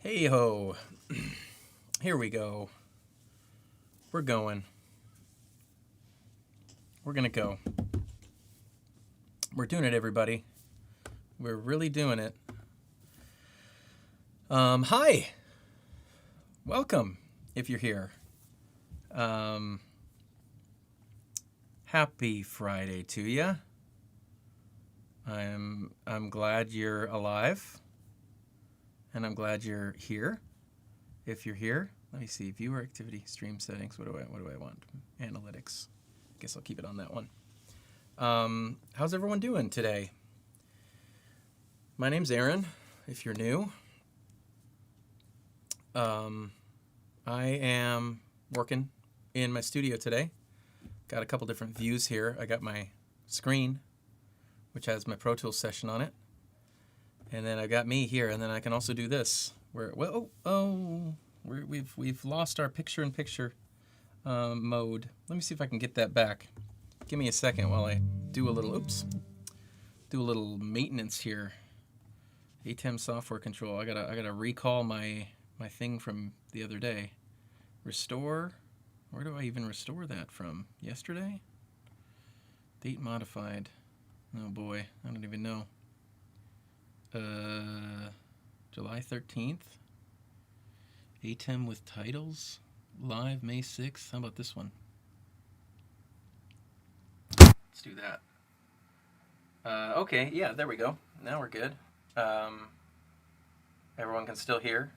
Hey ho, here we go. We're going. We're gonna go. We're doing it, everybody. We're really doing it. Hi. Welcome, if you're here. Happy Friday to you. I'm glad you're alive. And I'm glad you're here. If you're here, let me see. Viewer activity, stream settings. What do I want? Analytics. Guess I'll keep it on that one. How's everyone doing today? My name's Aaron. If you're new, I am working in my studio today. Got a couple different views here. I got my screen, which has my Pro Tools session on it. And then I got me here, and then I can also do this. We've lost our picture-in-picture mode. Let me see if I can get that back. Give me a second while I do a little maintenance here. ATEM software control. I gotta recall my thing from the other day. Restore. Where do I even restore that from? Yesterday? Date modified. Oh boy, I don't even know. July 13th. ATEM with titles. Live May 6th. How about this one? Let's do that. Okay, yeah, there we go. Now we're good. Everyone can still hear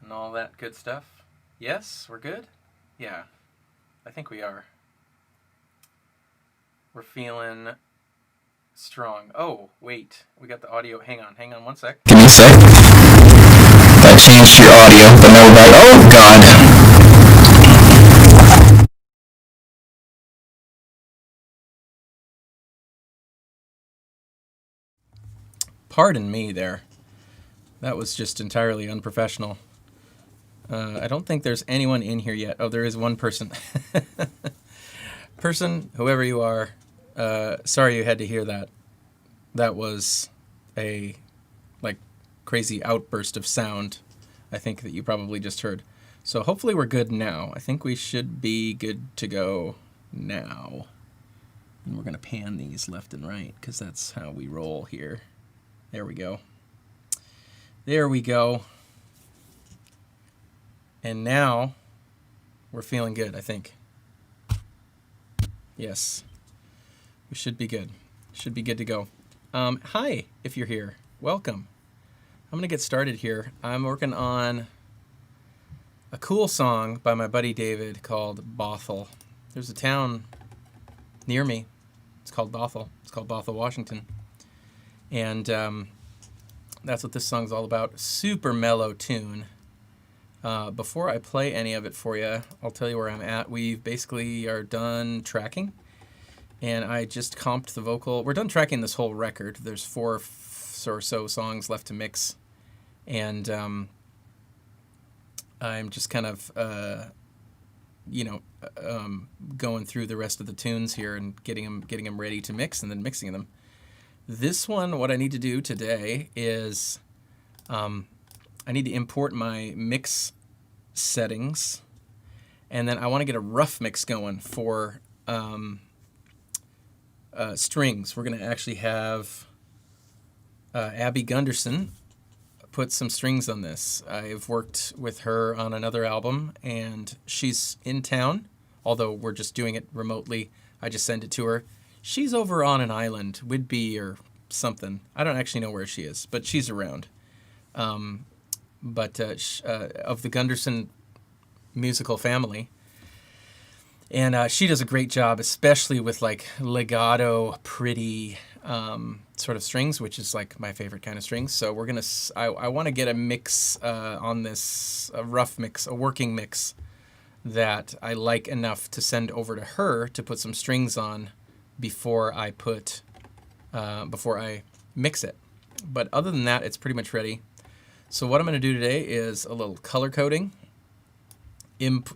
and all that good stuff. Yes, we're good? Yeah, I think we are. We're feeling strong. Oh, wait. We got the audio. Hang on 1 sec. Give me a sec. That changed your audio, but no, right? Oh, God. Pardon me there. That was just entirely unprofessional. I don't think there's anyone in here yet. Oh, there is one person. Person, whoever you are, sorry you had to hear that. That was a crazy outburst of sound, I think, that you probably just heard. So hopefully we're good now. I think we should be good to go now. And we're going to pan these left and right because that's how we roll here. There we go. There we go. And now we're feeling good, I think. Yes. We should be good. Should be good to go. Hi, if you're here. Welcome. I'm going to get started here. I'm working on a cool song by my buddy David called Bothell. There's a town near me. It's called Bothell. It's called Bothell, Washington. And that's what this song's all about. Super mellow tune. Before I play any of it for you, I'll tell you where I'm at. We basically are done tracking. And I just comped the vocal. We're done tracking this whole record. There's 4 or so songs left to mix. And I'm just kind of, going through the rest of the tunes here and getting them ready to mix and then mixing them. This one, what I need to do today is I need to import my mix settings. And then I want to get a rough mix going for strings. We're going to actually have Abby Gunderson put some strings on this. I've worked with her on another album, and she's in town, although we're just doing it remotely. I just send it to her. She's over on an island, Whidbey or something. I don't actually know where she is, but she's around. Of the Gunderson musical family. And she does a great job, especially with legato, pretty sort of strings, which is my favorite kind of strings. So we're gonna. I want to get a mix on this, a rough mix, a working mix that I like enough to send over to her to put some strings on before I mix it. But other than that, it's pretty much ready. So what I'm going to do today is a little color coding,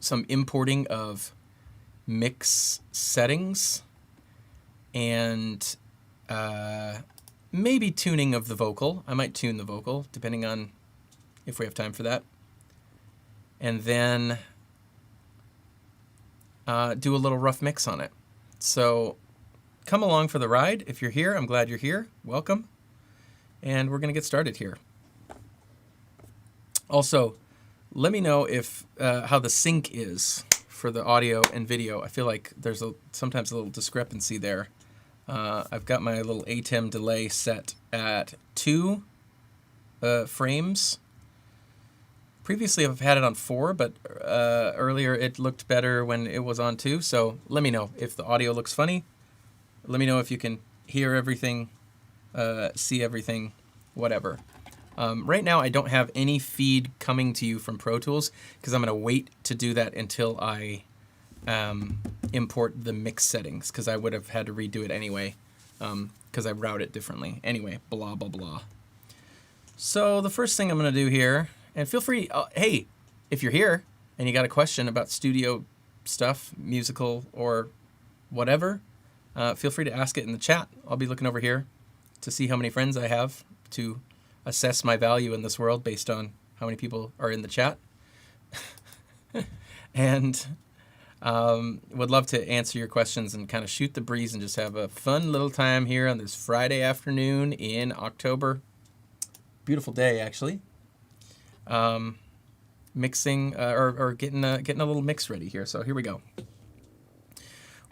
some importing of mix settings, and maybe tuning of the vocal. I might tune the vocal depending on if we have time for that. And then do a little rough mix on it. So come along for the ride. If you're here, I'm glad you're here. Welcome. And we're going to get started here. Also, let me know if how the sync is for the audio and video. I feel like there's sometimes a little discrepancy there. I've got my little ATEM delay set at 2 frames. Previously, I've had it on 4, but earlier it looked better when it was on 2. So let me know if the audio looks funny. Let me know if you can hear everything, see everything, whatever. Right now, I don't have any feed coming to you from Pro Tools because I'm going to wait to do that until I import the mix settings, because I would have had to redo it anyway because I route it differently. Anyway, blah, blah, blah. So the first thing I'm going to do here, and feel free, hey, if you're here and you got a question about studio stuff, musical or whatever, feel free to ask it in the chat. I'll be looking over here to see how many friends I have to assess my value in this world based on how many people are in the chat. And would love to answer your questions and kind of shoot the breeze and just have a fun little time here on this Friday afternoon in October. Beautiful day, actually. Mixing or getting a little mix ready here. So here we go.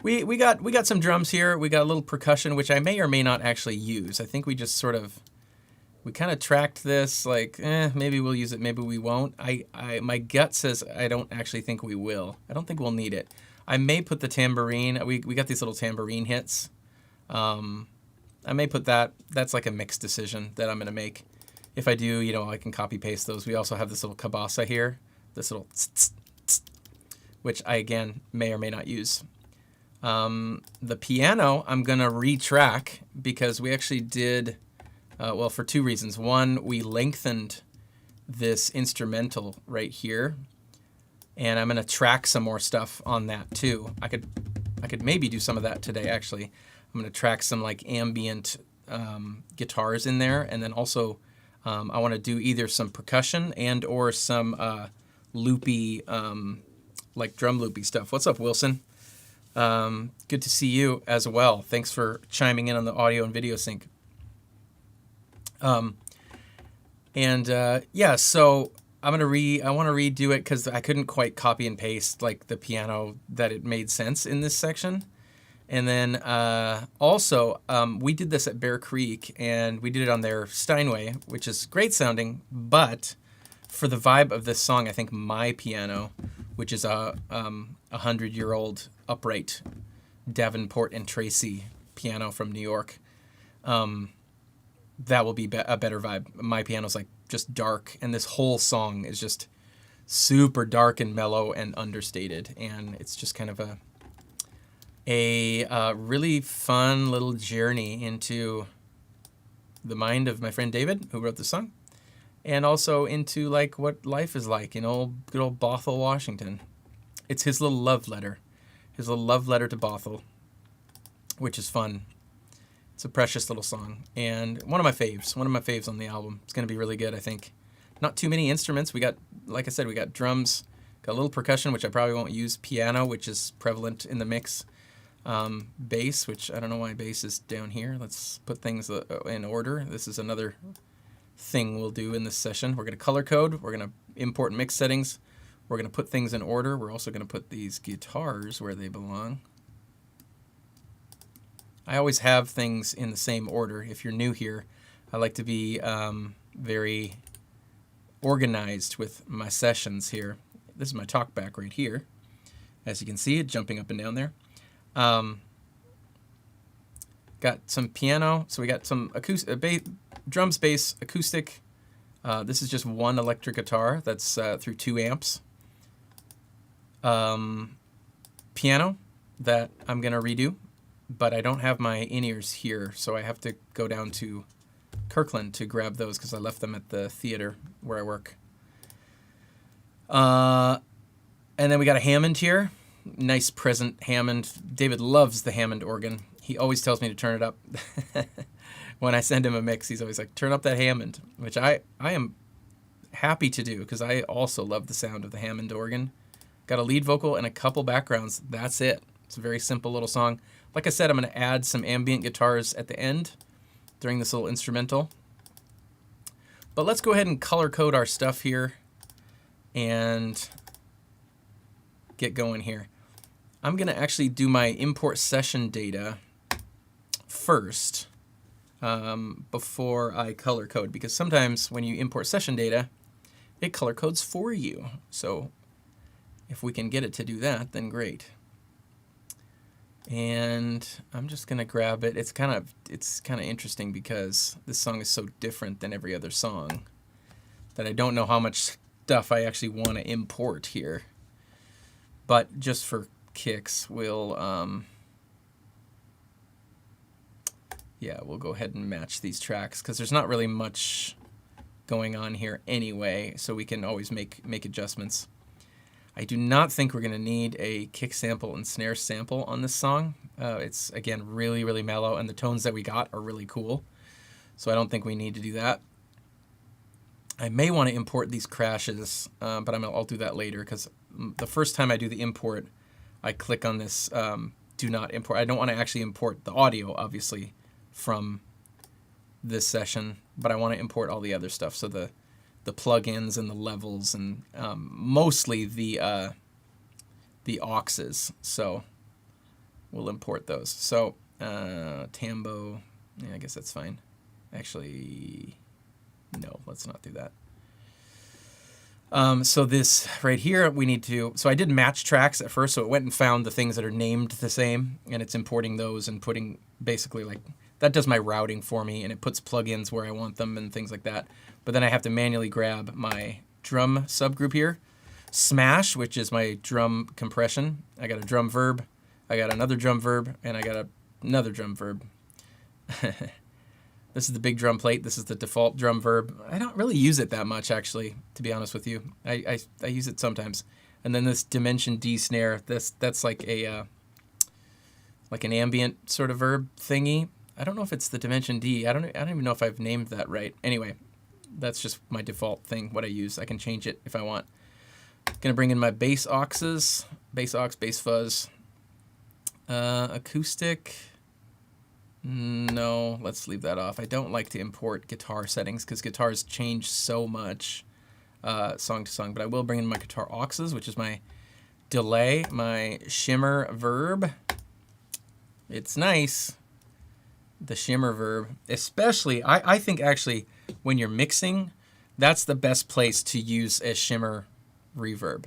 We got some drums here. We got a little percussion, which I may or may not actually use. I think we just sort of kind of tracked this like, maybe we'll use it, maybe we won't. My gut says I don't actually think we will. I don't think we'll need it. I may put the tambourine. We got these little tambourine hits. I may put that. That's like a mixed decision that I'm going to make. If I do, I can copy paste those. We also have this little kabasa here, this little tss, tss, which I, again, may or may not use. The piano, I'm going to retrack because we actually did, well, for 2 reasons. One, we lengthened this instrumental right here, and I'm going to track some more stuff on that too. I could maybe do some of that today, actually. I'm going to track some like ambient guitars in there, and then also I want to do either some percussion and or some loopy, like drum loopy stuff. What's up, Wilson? Good to see you as well. Thanks for chiming in on the audio and video sync. Yeah, so I want to redo it because I couldn't quite copy and paste like the piano that it made sense in this section. And then also, we did this at Bear Creek, and we did it on their Steinway, which is great sounding. But for the vibe of this song, I think my piano, which is a 100-year-old upright Davenport and Tracy piano from New York, that will be a better vibe. My piano's like just dark, and this whole song is just super dark and mellow and understated, and it's just kind of a really fun little journey into the mind of my friend David, who wrote the song, and also into like what life is like in good old Bothell, Washington. It's his little love letter to Bothell, which is fun. It's a precious little song, and one of my faves on the album. It's going to be really good, I think. Not too many instruments. We got, like I said, we got drums, got a little percussion, which I probably won't use, piano, which is prevalent in the mix, bass, which I don't know why bass is down here. Let's put things in order. This is another thing we'll do in this session. We're going to color code. We're going to import mix settings. We're going to put things in order. We're also going to put these guitars where they belong. I always have things in the same order. If you're new here, I like to be very organized with my sessions here. This is my talkback right here. As you can see, it jumping up and down there. Got some piano, so we got some drums, bass, acoustic. This is just one electric guitar that's through 2 amps. Piano that I'm going to redo, but I don't have my in-ears here, so I have to go down to Kirkland to grab those because I left them at the theater where I work. And then we got a Hammond here. Nice present Hammond. David loves the Hammond organ. He always tells me to turn it up. When I send him a mix, he's always like, turn up that Hammond, which I am happy to do, because I also love the sound of the Hammond organ. Got a lead vocal and a couple backgrounds. That's it. It's a very simple little song. Like I said, I'm going to add some ambient guitars at the end during this little instrumental. But let's go ahead and color code our stuff here and get going here. I'm going to actually do my import session data first before I color code, because sometimes when you import session data, it color codes for you. So if we can get it to do that, then great. And I'm just gonna grab it. It's kind of interesting because this song is so different than every other song that I don't know how much stuff I actually want to import here. But just for kicks, we'll we'll go ahead and match these tracks, because there's not really much going on here anyway, so we can always make adjustments. I do not think we're going to need a kick sample and snare sample on this song. It's, again, really, really mellow, and the tones that we got are really cool. So I don't think we need to do that. I may want to import these crashes, but I'll do that later, because the first time I do the import, I click on this do not import. I don't want to actually import the audio, obviously, from this session, but I want to import all the other stuff. So the plugins and the levels, and mostly the auxes. So we'll import those. So Tambo, I guess that's fine. Actually, no, let's not do that. So this right here, we need to, so I did match tracks at first, so it went and found the things that are named the same, and it's importing those and putting basically that does my routing for me, and it puts plugins where I want them and things like that. But then I have to manually grab my drum subgroup here, smash, which is my drum compression. I got a drum verb, I got another drum verb, and I got another drum verb. This is the big drum plate. This is the default drum verb. I don't really use it that much, actually, to be honest with you. I use it sometimes. And then this dimension D snare. That's like an ambient sort of verb thingy. I don't know if it's the dimension D. I don't even know if I've named that right. Anyway, that's just my default thing, what I use. I can change it if I want. Gonna bring in my bass auxes, bass aux, bass fuzz, acoustic. No, let's leave that off. I don't like to import guitar settings because guitars change so much song to song, but I will bring in my guitar auxes, which is my delay, my shimmer verb. It's nice, the shimmer verb. Especially, I think actually when you're mixing, that's the best place to use a shimmer reverb.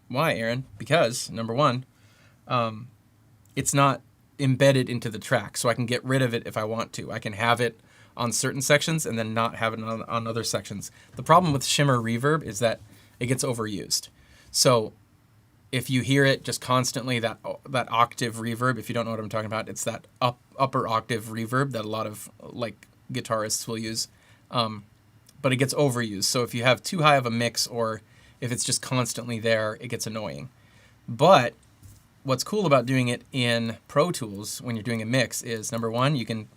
Why, Aaron? Because, number one, it's not embedded into the track, so I can get rid of it if I want to. I can have it on certain sections and then not have it on other sections. The problem with shimmer reverb is that it gets overused. So if you hear it just constantly, that octave reverb, if you don't know what I'm talking about, it's that upper octave reverb that a lot of guitarists will use, but it gets overused. So if you have too high of a mix, or if it's just constantly there, it gets annoying. But what's cool about doing it in Pro Tools when you're doing a mix is, number one, you can,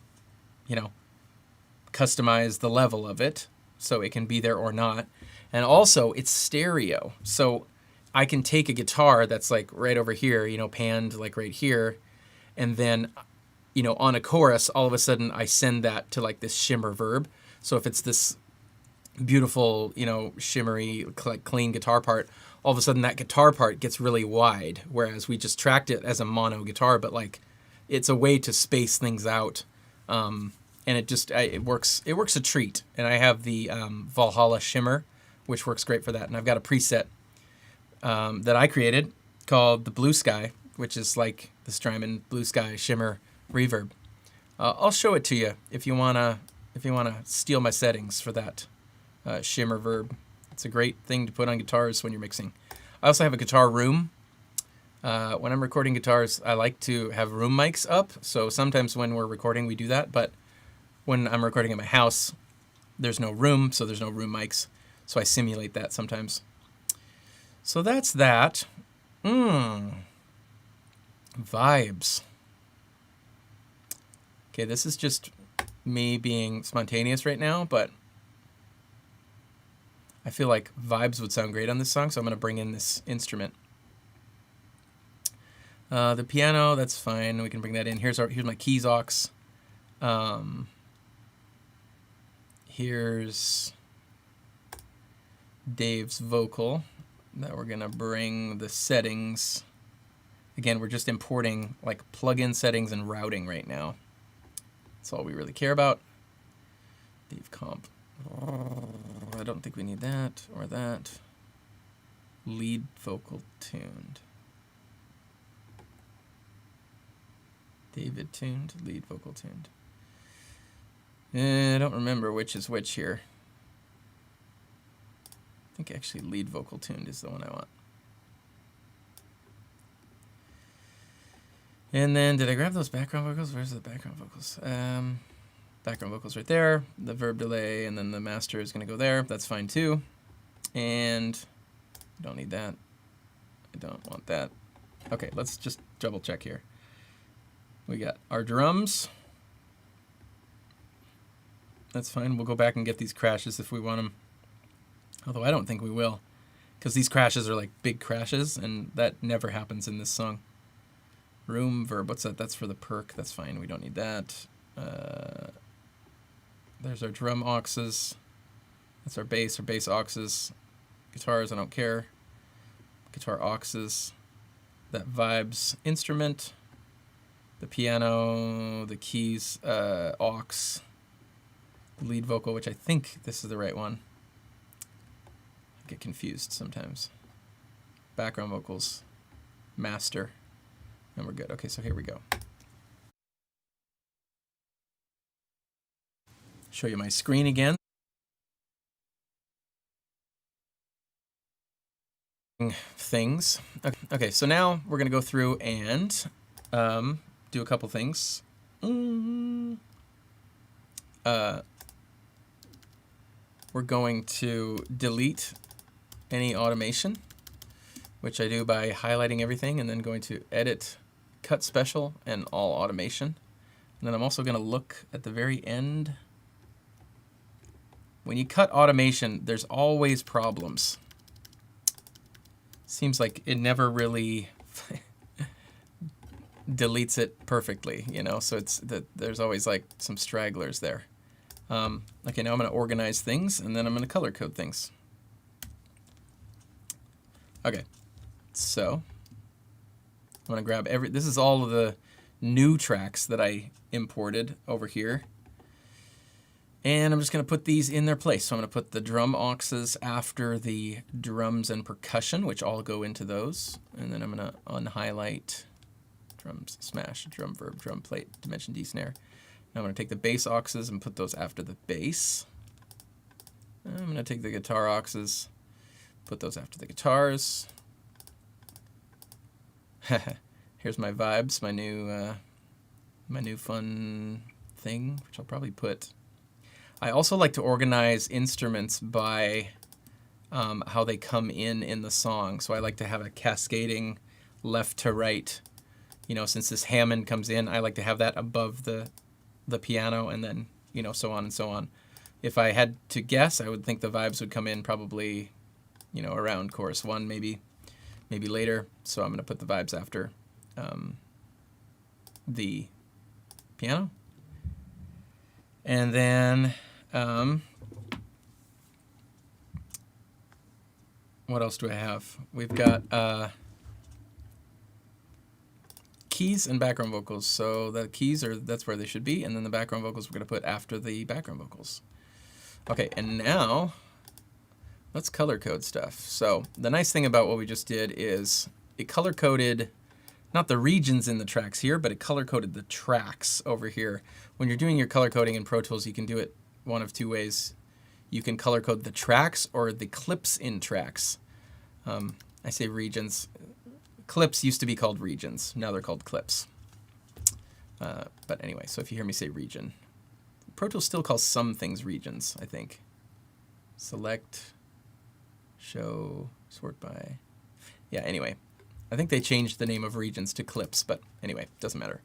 customize the level of it so it can be there or not. And also, it's stereo. So I can take a guitar that's like right over here, panned like right here, and then, on a chorus, all of a sudden I send that to like this shimmer verb. So if it's this beautiful, shimmery, clean guitar part, all of a sudden that guitar part gets really wide, whereas we just tracked it as a mono guitar, but it's a way to space things out. And it works a treat. And I have the Valhalla Shimmer, which works great for that. And I've got a preset that I created called the Blue Sky, which is like the Strymon Blue Sky Shimmer reverb. I'll show it to you if you wanna steal my settings for that shimmer verb. It's a great thing to put on guitars when you're mixing. I also have a guitar room. When I'm recording guitars, I like to have room mics up. So sometimes when we're recording, we do that. But when I'm recording at my house, there's no room, so there's no room mics. So I simulate that sometimes. So that's that. Vibes. Okay, this is just me being spontaneous right now, but I feel like vibes would sound great on this song, so I'm going to bring in this instrument. The piano, that's fine. We can bring that in. Here's my keys aux. Here's Dave's vocal that we're going to bring the settings. Again, we're just importing like plug-in settings and routing right now. That's all we really care about. Dave comp. I don't think we need that or that. Lead vocal tuned. David tuned, lead vocal tuned. I don't remember which is which here. I think actually lead vocal tuned is the one I want. And then did I grab those background vocals? Where's the background vocals? Background vocals right there. The verb delay and then the master is going to go there. That's fine too. And don't need that. I don't want that. Okay, let's just double check here. We got our drums. That's fine. We'll go back and get these crashes if we want them. Although I don't think we will, because these crashes are like big crashes, and that never happens in this song. Room, verb, what's that? That's for the perk. That's fine. We don't need that. There's our drum auxes. That's our bass auxes. Guitars, I don't care. Guitar auxes. That vibes instrument. The piano, the keys, aux. The lead vocal, which I think this is the right one. I get confused sometimes. Background vocals, master, and we're good. Okay, so here we go. Show you my screen again. Things. Okay, so now we're going to go through and do a couple things. We're going to delete any automation, which I do by highlighting everything and then going to edit, cut special, and all automation. And then I'm also going to look at the very end. When you cut automation, there's always problems. Seems like it never really deletes it perfectly, you know, so it's that there's always like some stragglers there. Okay, now I'm going to organize things, and then I'm going to color code things. Okay, so I'm going to grab this is all of the new tracks that I imported over here. And I'm just going to put these in their place. So I'm going to put the drum auxes after the drums and percussion, which all go into those. And then I'm going to unhighlight drums, smash, drum verb, drum plate, dimension D snare. Now I'm going to take the bass auxes and put those after the bass. I'm going to take the guitar auxes, put those after the guitars. Here's my vibes, my new fun thing, which I'll probably put. I also like to organize instruments by how they come in the song. So I like to have a cascading left to right. You know, since this Hammond comes in, I like to have that above the piano, and then, you know, so on and so on. If I had to guess, I would think the vibes would come in probably, you know, around chorus 1, maybe later. So I'm going to put the vibes after the piano. And then, what else do I have? We've got keys and background vocals. So the keys that's where they should be, and then the background vocals we're going to put after the background vocals. Okay, and now let's color code stuff. So the nice thing about what we just did is it color coded not the regions in the tracks here, but it color coded the tracks over here. When you're doing your color coding in Pro Tools, you can do it one of two ways. You can color code the tracks or the clips in tracks. I say regions. Clips used to be called regions. Now they're called clips. But anyway, so if you hear me say region, Pro Tools still calls some things regions, I think. Select, show, sort by. Yeah, anyway. I think they changed the name of regions to clips, but anyway, doesn't matter.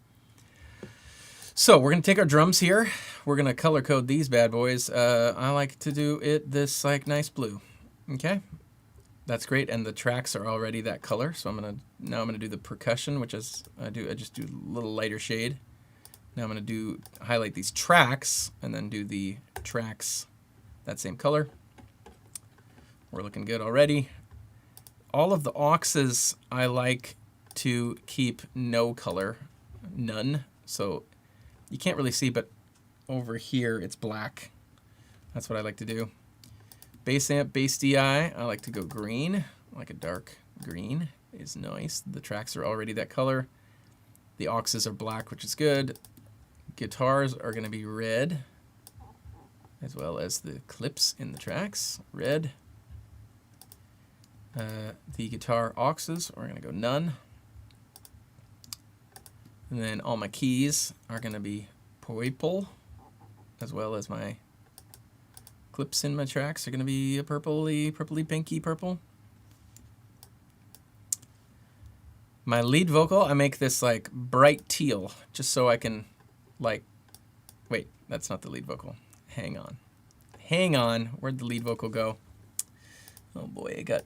So we're going to take our drums here. We're going to color code these bad boys. I like to do it this like nice blue. Okay, that's great, and the tracks are already that color. So I'm gonna do the percussion, which is I just do a little lighter shade. Now I'm gonna highlight these tracks and then do the tracks that same color. We're looking good already. All of the auxes I like to keep no color, none. So you can't really see, but over here it's black. That's what I like to do. Bass amp, bass DI, I like to go green, like a dark green is nice. The tracks are already that color. The auxes are black, which is good. Guitars are going to be red, as well as the clips in the tracks, red. The guitar auxes are going to go none. And then all my keys are going to be purple, as well as my clips in my tracks are going to be a purpley, pinky purple. My lead vocal, I make this like bright teal, just so I can like, wait, that's not the lead vocal. Hang on. Where'd the lead vocal go? Oh boy, it got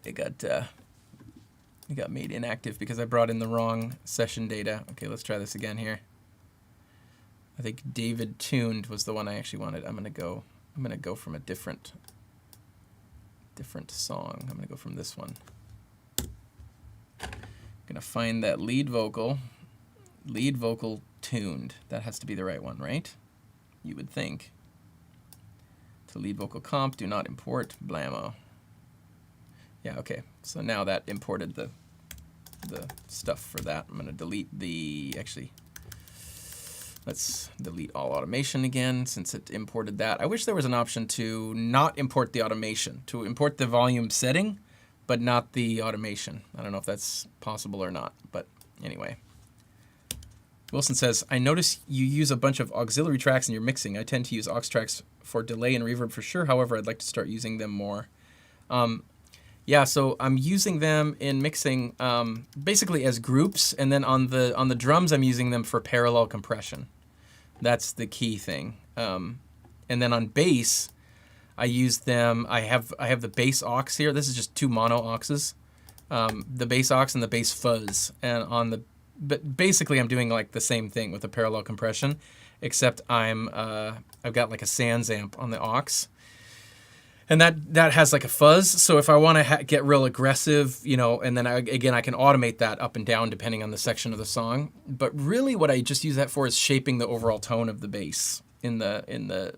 made inactive because I brought in the wrong session data. Okay, let's try this again here. I think David Tuned was the one I actually wanted. I'm gonna go from a different song. I'm gonna go from this one. I'm gonna find that lead vocal tuned. That has to be the right one, right? You would think. To lead vocal comp, do not import blammo. Yeah, okay. So now that imported the stuff for that. I'm gonna delete let's delete all automation again since it imported that. I wish there was an option to not import the automation, to import the volume setting, but not the automation. I don't know if that's possible or not, but anyway. Wilson says, I notice you use a bunch of auxiliary tracks in your mixing. I tend to use aux tracks for delay and reverb for sure. However, I'd like to start using them more. Yeah, so I'm using them in mixing basically as groups, and then on the drums I'm using them for parallel compression. That's the key thing. And then on bass, I use them. I have the bass aux here. This is just two mono auxes, the bass aux and the bass fuzz. And but basically I'm doing like the same thing with the parallel compression, except I've got like a Sans amp on the aux. And that has like a fuzz, so if I want to get real aggressive, and then I can automate that up and down depending on the section of the song. But really, what I just use that for is shaping the overall tone of the bass in the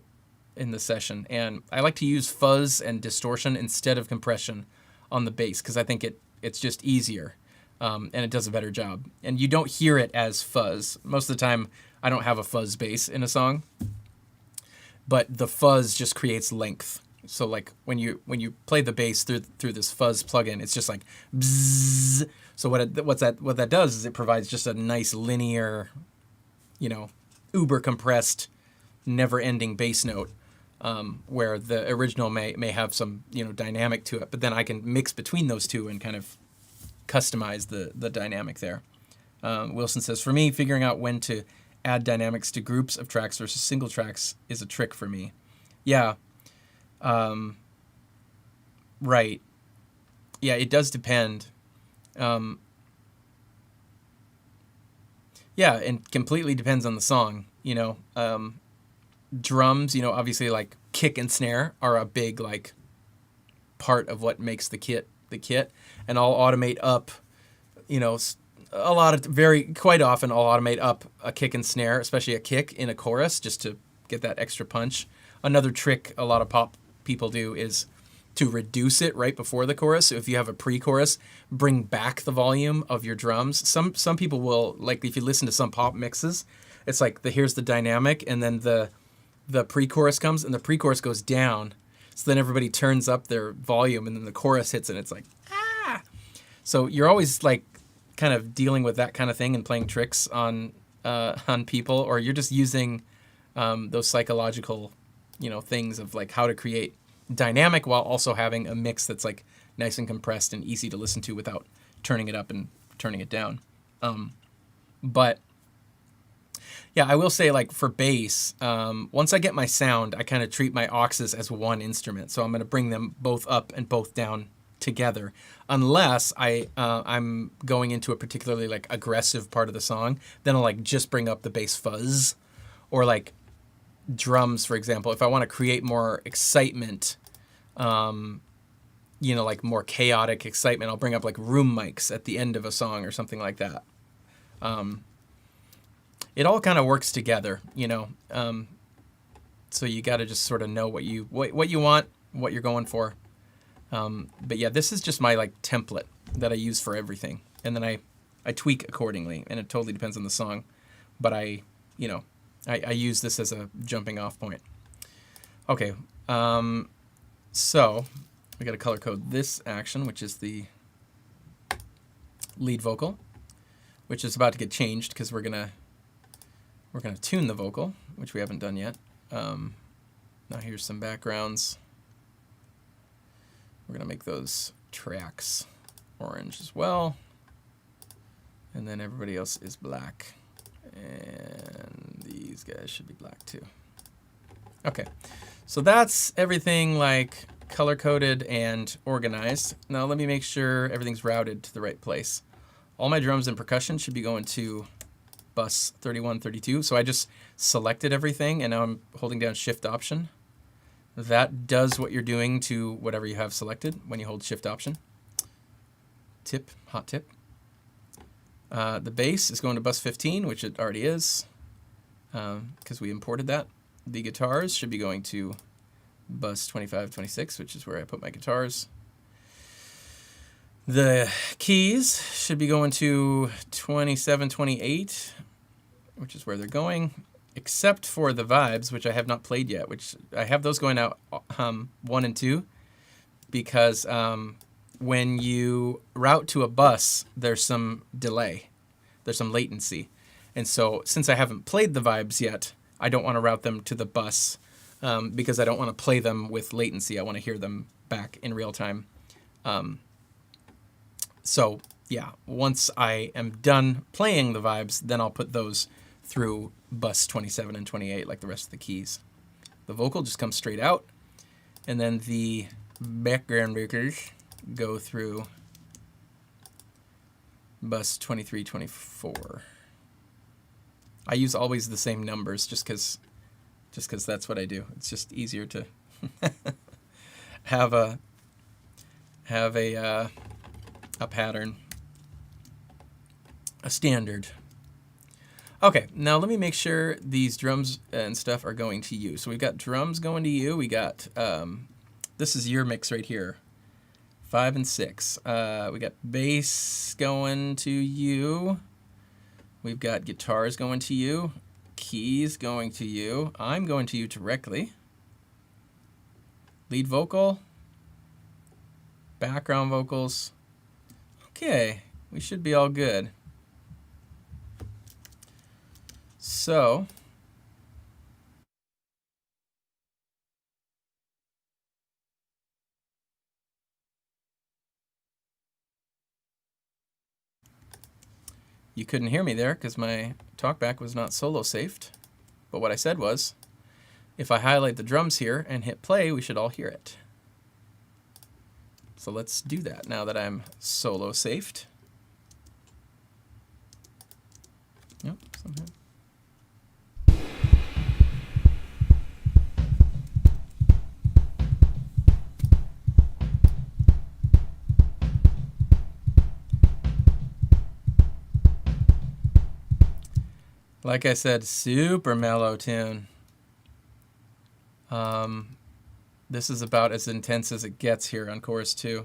session. And I like to use fuzz and distortion instead of compression on the bass because I think it's just easier, and it does a better job. And you don't hear it as fuzz most of the time. I don't have a fuzz bass in a song, but the fuzz just creates length. So like when you play the bass through this fuzz plugin, it's just like bzzz. So what that does is it provides just a nice linear, uber compressed, never-ending bass note, where the original may have some dynamic to it, but then I can mix between those two and kind of customize the dynamic there. Wilson says, for me, figuring out when to add dynamics to groups of tracks versus single tracks is a trick for me. Yeah. Right. Yeah, it does depend. Yeah, and completely depends on the song, drums, obviously like kick and snare are a big like part of what makes the kit, and I'll automate up, quite often I'll automate up a kick and snare, especially a kick in a chorus just to get that extra punch. Another trick a lot of pop people do is to reduce it right before the chorus. So if you have a pre-chorus, bring back the volume of your drums. Some people will, like if you listen to some pop mixes, it's like here's the dynamic, and then the pre-chorus comes, and the pre-chorus goes down. So then everybody turns up their volume, and then the chorus hits, and it's like, ah! So you're always like kind of dealing with that kind of thing and playing tricks on people, or you're just using those psychological things of like how to create dynamic while also having a mix that's like nice and compressed and easy to listen to without turning it up and turning it down. But Yeah, I will say, like, for bass, once I get my sound, I kind of treat my auxes as one instrument. So I'm going to bring them both up and both down together, unless I'm going into a particularly, like, aggressive part of the song. Then I'll, like, just bring up the bass fuzz, or, like, drums, for example. If I want to create more excitement, you know, like more chaotic excitement, I'll bring up, like, room mics at the end of a song or something like that. It all kind of works together, you know. So you got to just sort of know what you want, what you're going for. But yeah, this is just my, like, template that I use for everything, and then I tweak accordingly, and it totally depends on the song. But I use this as a jumping off point. Okay, so we got to color code this action, which is the lead vocal, which is about to get changed because we're gonna tune the vocal, which we haven't done yet. Now here's some backgrounds. We're gonna make those tracks orange as well, and then everybody else is black, and these guys should be black too. Okay, so that's everything, like, color coded and organized. Now let me make sure everything's routed to the right place. All my drums and percussion should be going to bus 31, 32. So I just selected everything, and now I'm holding down Shift Option. That does what you're doing to whatever you have selected when you hold Shift Option. Tip, hot tip. The bass is going to bus 15, which it already is, because we imported that. The guitars should be going to bus 25, 26, which is where I put my guitars. The keys should be going to 27, 28, which is where they're going, except for the vibes, which I have not played yet, which I have those going out 1 and 2, because when you route to a bus, there's some delay, there's some latency. And so since I haven't played the vibes yet, I don't want to route them to the bus, because I don't want to play them with latency. I want to hear them back in real time. So yeah, once I am done playing the vibes, then I'll put those through bus 27 and 28 like the rest of the keys. The vocal just comes straight out, and then the background breakers go through bus 23, 24. I use always the same numbers just because that's what I do. It's just easier to have a pattern, a standard. Okay, now let me make sure these drums and stuff are going to you. So we've got drums going to you. We got, this is your mix right here, 5 and 6. We got bass going to you. We've got guitars going to you, keys going to you. I'm going to you directly. Lead vocal, background vocals. Okay, we should be all good. So, you couldn't hear me there because my talkback was not solo saved. But what I said was, if I highlight the drums here and hit play, we should all hear it. So let's do that now that I'm solo saved. Yep, somehow. Like I said, super mellow tune. This is about as intense as it gets here on chorus 2.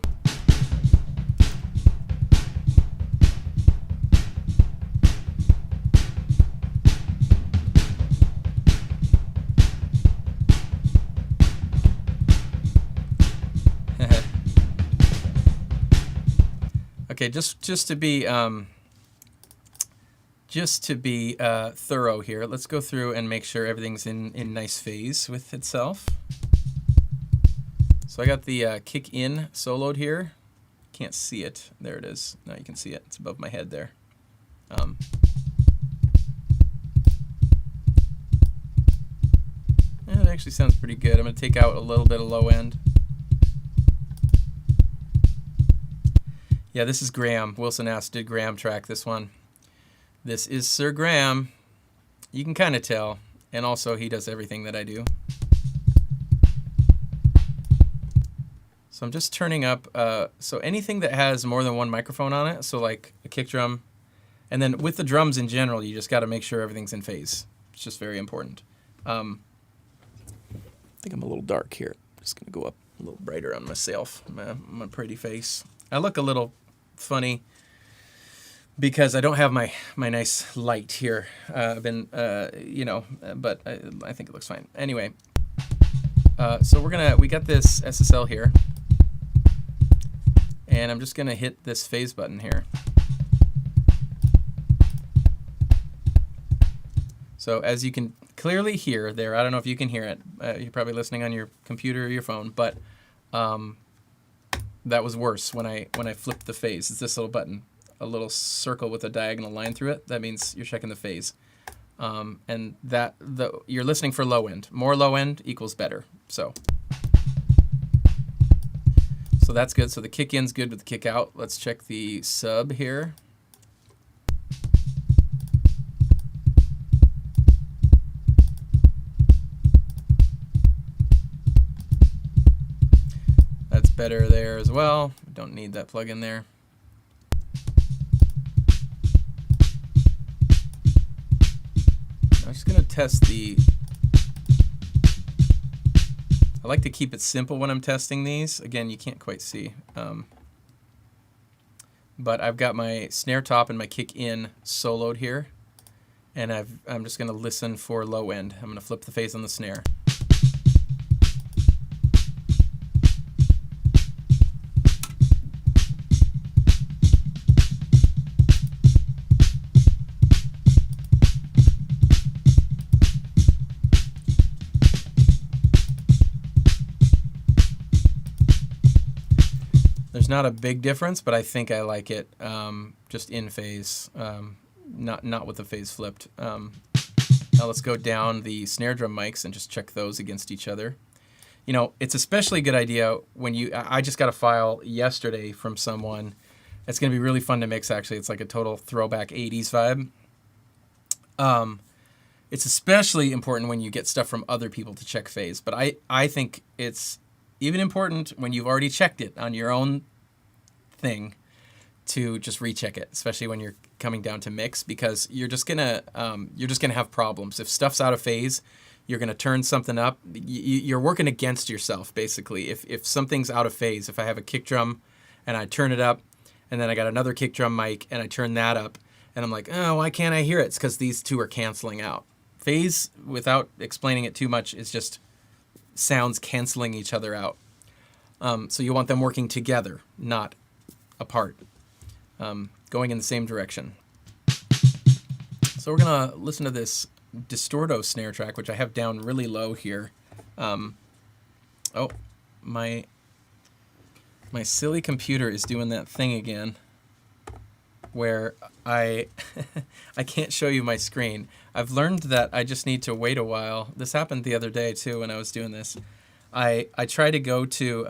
Okay, just to be thorough here, let's go through and make sure everything's in nice phase with itself. So I got the kick in soloed here. Can't see it. There it is. Now you can see it. It's above my head there. actually sounds pretty good. I'm going to take out a little bit of low end. Yeah, this is Graham. Wilson asked, did Graham track this one? This is Sir Graham. You can kind of tell. And also, he does everything that I do. So I'm just turning up, so anything that has more than one microphone on it, so like a kick drum, and then with the drums in general, you just got to make sure everything's in phase. It's just very important. I think I'm a little dark here. Just going to go up a little brighter on myself, my pretty face. I look a little funny because I don't have my nice light here. I've been, but I think it looks fine. Anyway, so we got this SSL here. And I'm just going to hit this phase button here. So as you can clearly hear there, I don't know if you can hear it. You're probably listening on your computer or your phone, but that was worse when I flipped the phase. It's this little button, a little circle with a diagonal line through it. That means you're checking the phase. And you're listening for low end. More low end equals better. So that's good. So the kick in's good with the kick out. Let's check the sub here. That's better there as well. Don't need that plug in there. I'm just gonna test the. I like to keep it simple when I'm testing these. Again, you can't quite see. But I've got my snare top and my kick in soloed here. And I'm just going to listen for low end. I'm going to flip the phase on the snare. There's not a big difference, but I think I like it just in phase, not with the phase flipped. Now let's go down the snare drum mics and just check those against each other. You know, it's especially a good idea when I just got a file yesterday from someone. It's going to be really fun to mix, actually. It's like a total throwback 80s vibe. It's especially important when you get stuff from other people to check phase, but I think it's even important when you've already checked it on your own thing to just recheck it, especially when you're coming down to mix, because you're just gonna have problems. If stuff's out of phase, you're gonna turn something up. You're working against yourself, basically. If something's out of phase, if I have a kick drum and I turn it up, and then I got another kick drum mic and I turn that up, and I'm like, oh, why can't I hear it? It's because these two are canceling out. Phase, without explaining it too much, is just sounds canceling each other out. So you want them working together, not apart, going in the same direction. So we're going to listen to this Distorto snare track, which I have down really low here. Oh, my silly computer is doing that thing again where I can't show you my screen. I've learned that I just need to wait a while. This happened the other day too when I was doing this. I try to go to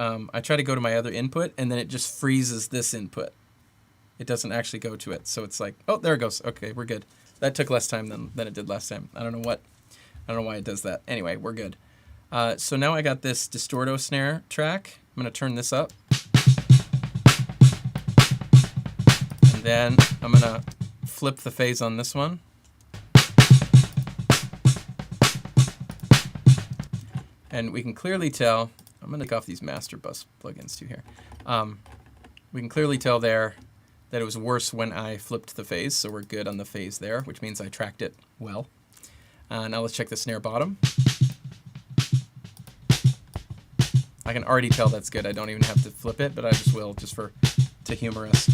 my other input, and then it just freezes this input. It doesn't actually go to it, so it's like, oh, there it goes. Okay, we're good. That took less time than it did last time. I don't know why it does that. Anyway, we're good. So now I got this Distorto snare track. I'm gonna turn this up, and then I'm gonna flip the phase on this one. And we can clearly tell, I'm going to take off these master bus plugins too here. We can clearly tell there that it was worse when I flipped the phase, so we're good on the phase there, which means I tracked it well. Now let's check the snare bottom. I can already tell that's good. I don't even have to flip it, but I just will, just to humor us.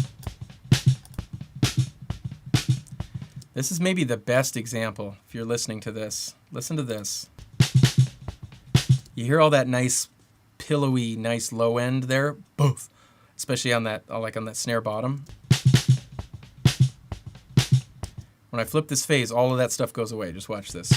This is maybe the best example. If you're listening to this, listen to this. You hear all that nice, pillowy, nice low end there, boof, especially on that, on that snare bottom. When I flip this phase, all of that stuff goes away. Just watch this.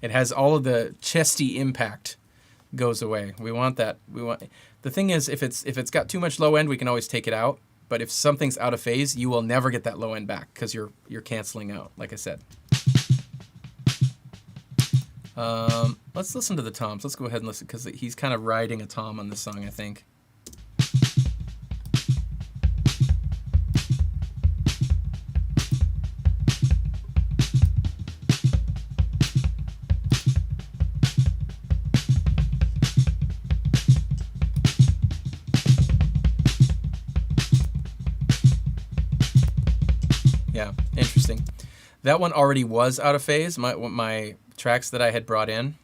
It has all of the chesty impact goes away. We want that. The thing is, if it's got too much low end, we can always take it out. But if something's out of phase, you will never get that low end back because you're canceling out, like I said. Let's listen to the toms. Let's go ahead and listen because he's kind of riding a tom on this song, I think. Yeah, interesting. That one already was out of phase. My tracks that I had brought in,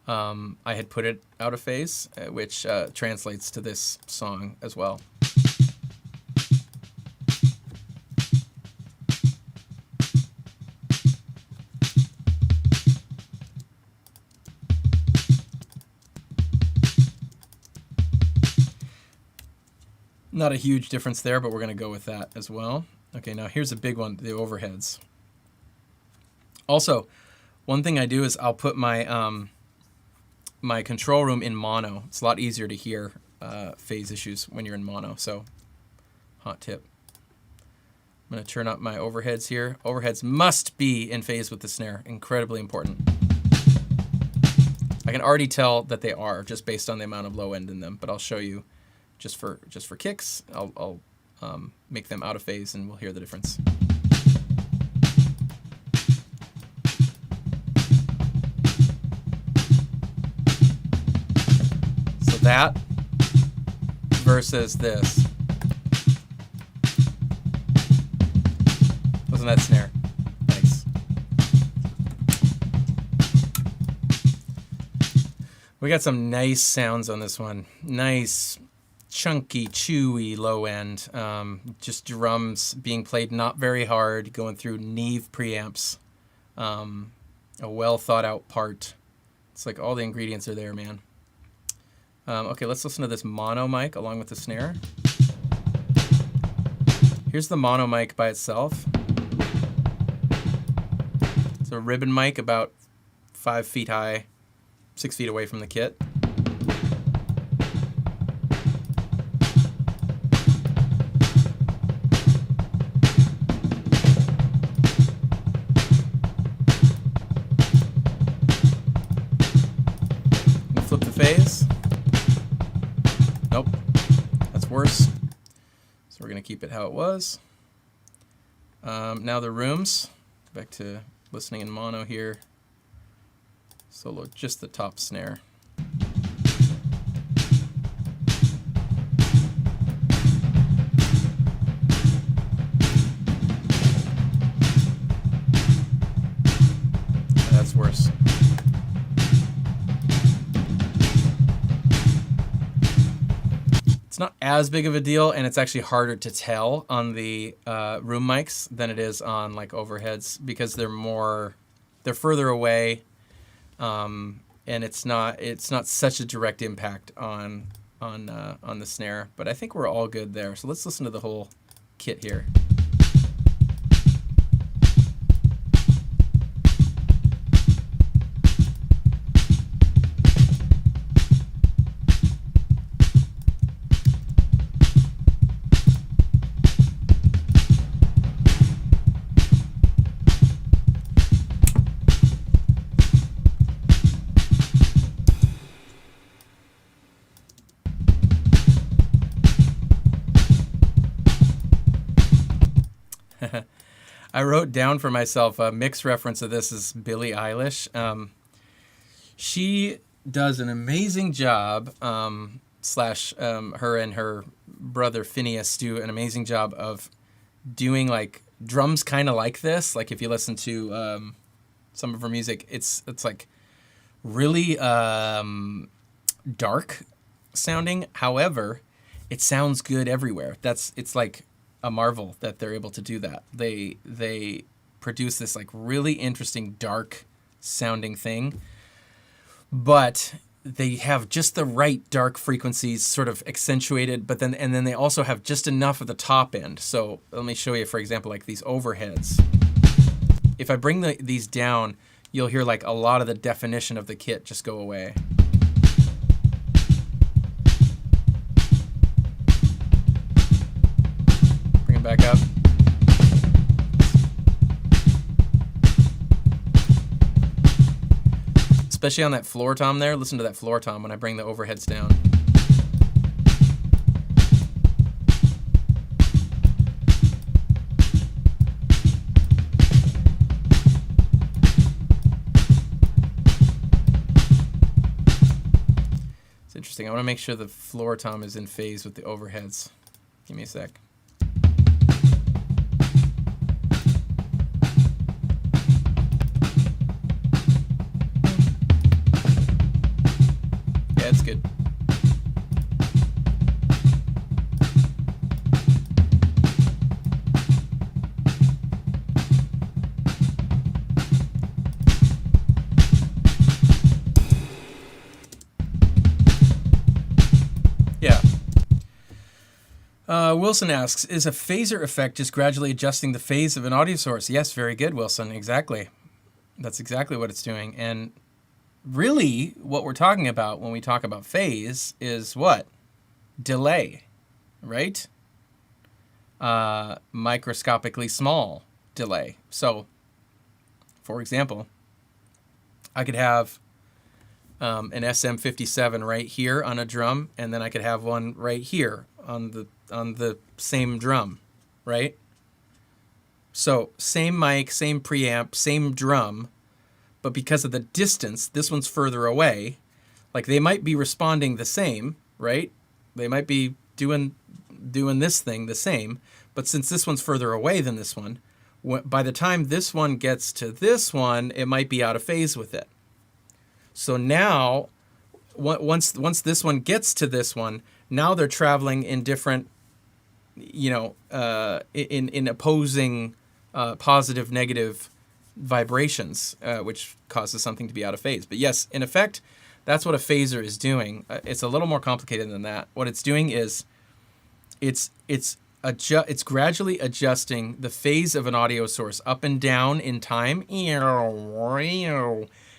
I had put it out of phase, which translates to this song as well. Not a huge difference there, but we're going to go with that as well. Okay, now here's a big one, the overheads. Also, one thing I do is I'll put my my control room in mono. It's a lot easier to hear phase issues when you're in mono, so hot tip. I'm going to turn up my overheads here. Overheads must be in phase with the snare. Incredibly important. I can already tell that they are just based on the amount of low end in them, but I'll show you just for kicks. I'll make them out of phase and we'll hear the difference. So that versus this. Wasn't that snare? Nice. We got some nice sounds on this one. Nice, chunky, chewy low end. Just drums being played not very hard, going through Neve preamps. A well thought out part. It's like all the ingredients are there, man. Okay, let's listen to this mono mic along with the snare. Here's the mono mic by itself. It's a ribbon mic about 5 feet high, 6 feet away from the kit. Flip the phase. Nope, that's worse. So we're going to keep it how it was. Now the rooms. Back to listening in mono here. Solo just the top snare. That's worse. It's not as big of a deal, and it's actually harder to tell on the room mics than it is on like overheads because they're further away, and it's not such a direct impact on the snare. But I think we're all good there. So let's listen to the whole kit here. I wrote down for myself a mix reference of this is Billie Eilish. She does an amazing job, her and her brother Phineas do an amazing job of doing like drums kind of like this. Like if you listen to some of her music, it's like really dark sounding. However, it sounds good everywhere. It's like a marvel that they're able to do that. They produce this like really interesting dark sounding thing, but they have just the right dark frequencies sort of accentuated, but then they also have just enough of the top end. So let me show you, for example, like these overheads. If I bring these down, you'll hear like a lot of the definition of the kit just go away. Bring it back up. Especially on that floor tom there. Listen to that floor tom when I bring the overheads down. It's interesting. I want to make sure the floor tom is in phase with the overheads. Give me a sec. That's good. Yeah. Wilson asks, is a phaser effect just gradually adjusting the phase of an audio source? Yes, very good, Wilson. Exactly. That's exactly what it's doing. And really, what we're talking about when we talk about phase is what? Delay, right? Microscopically small delay. So, for example, I could have an SM57 right here on a drum, and then I could have one right here on the same drum, right? So, same mic, same preamp, same drum. But because of the distance, this one's further away. Like they might be responding the same, right? They might be doing this thing the same. But since this one's further away than this one, by the time this one gets to this one, it might be out of phase with it. So now, once this one gets to this one, now they're traveling in different, in opposing positive, negative vibrations, which causes something to be out of phase. But yes, in effect, that's what a phaser is doing. It's a little more complicated than that. What it's doing is it's gradually adjusting the phase of an audio source up and down in time,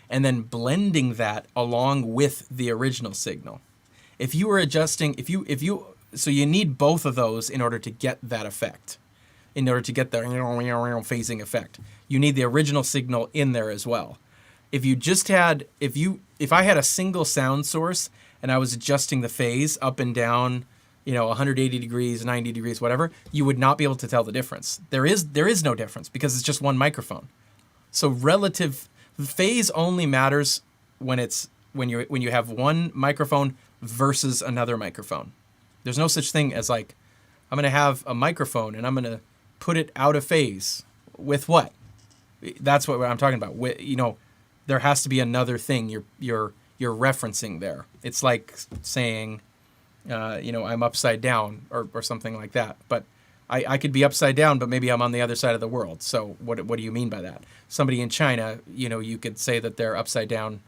and then blending that along with the original signal. If you were adjusting, so you need both of those in order to get that effect. In order to get the phasing effect, you need the original signal in there as well. If I had a single sound source and I was adjusting the phase up and down, 180 degrees, 90 degrees, whatever, you would not be able to tell the difference. There is no difference because it's just one microphone. So relative phase only matters when you have one microphone versus another microphone. There's no such thing as like, I'm going to have a microphone and I'm going to put it out of phase with what? That's what I'm talking about. There has to be another thing you're referencing there. It's like saying, I'm upside down or something like that. But I could be upside down, but maybe I'm on the other side of the world. So what do you mean by that? Somebody in China, you could say that they're upside down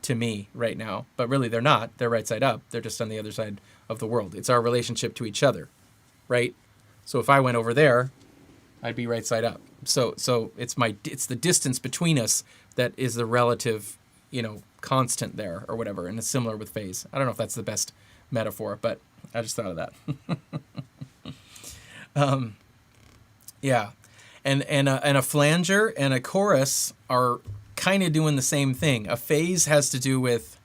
to me right now, but really they're not. They're right side up. They're just on the other side of the world. It's our relationship to each other, right? So if I went over there, I'd be right side up. So it's the distance between us that is the relative, constant there or whatever, and it's similar with phase. I don't know if that's the best metaphor, but I just thought of that. Yeah, and a flanger and a chorus are kind of doing the same thing. A phase has to do with,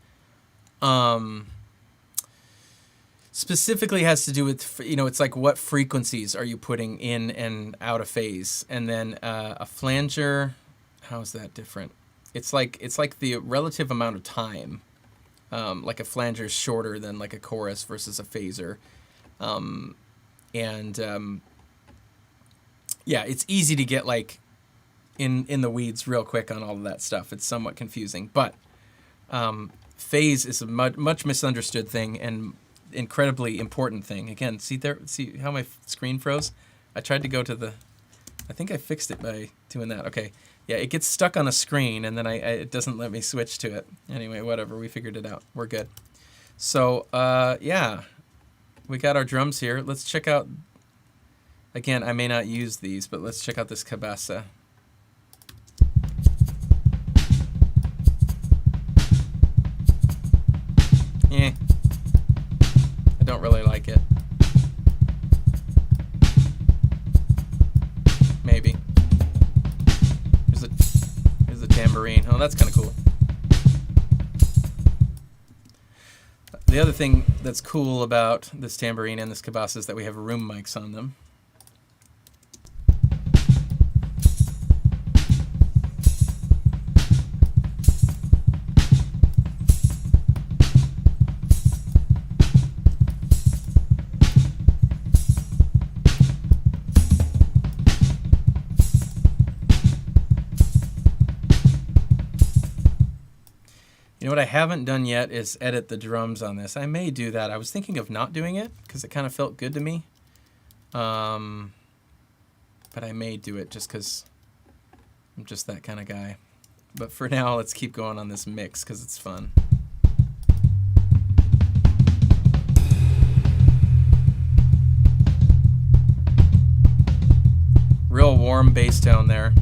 specifically has to do with, it's like what frequencies are you putting in and out of phase, and then a flanger, how is that different? It's like the relative amount of time. Like a flanger is shorter than like a chorus versus a phaser, yeah, it's easy to get like in the weeds real quick on all of that stuff. It's somewhat confusing, but phase is a much misunderstood thing and incredibly important thing. Again, see how my screen froze? I tried to go to I think I fixed it by doing that. Okay. Yeah, it gets stuck on a screen and then it doesn't let me switch to it. Anyway, whatever, we figured it out. We're good. So, yeah, we got our drums here. Let's check out, again, I may not use these, but let's check out this cabasa. tambourine. Oh, that's kind of cool. The other thing that's cool about this tambourine and this cabasa is that we have room mics on them. You know what I haven't done yet is edit the drums on this. I may do that. I was thinking of not doing it because it kind of felt good to me. But I may do it just because I'm just that kind of guy. But for now, let's keep going on this mix because it's fun. Real warm bass tone there.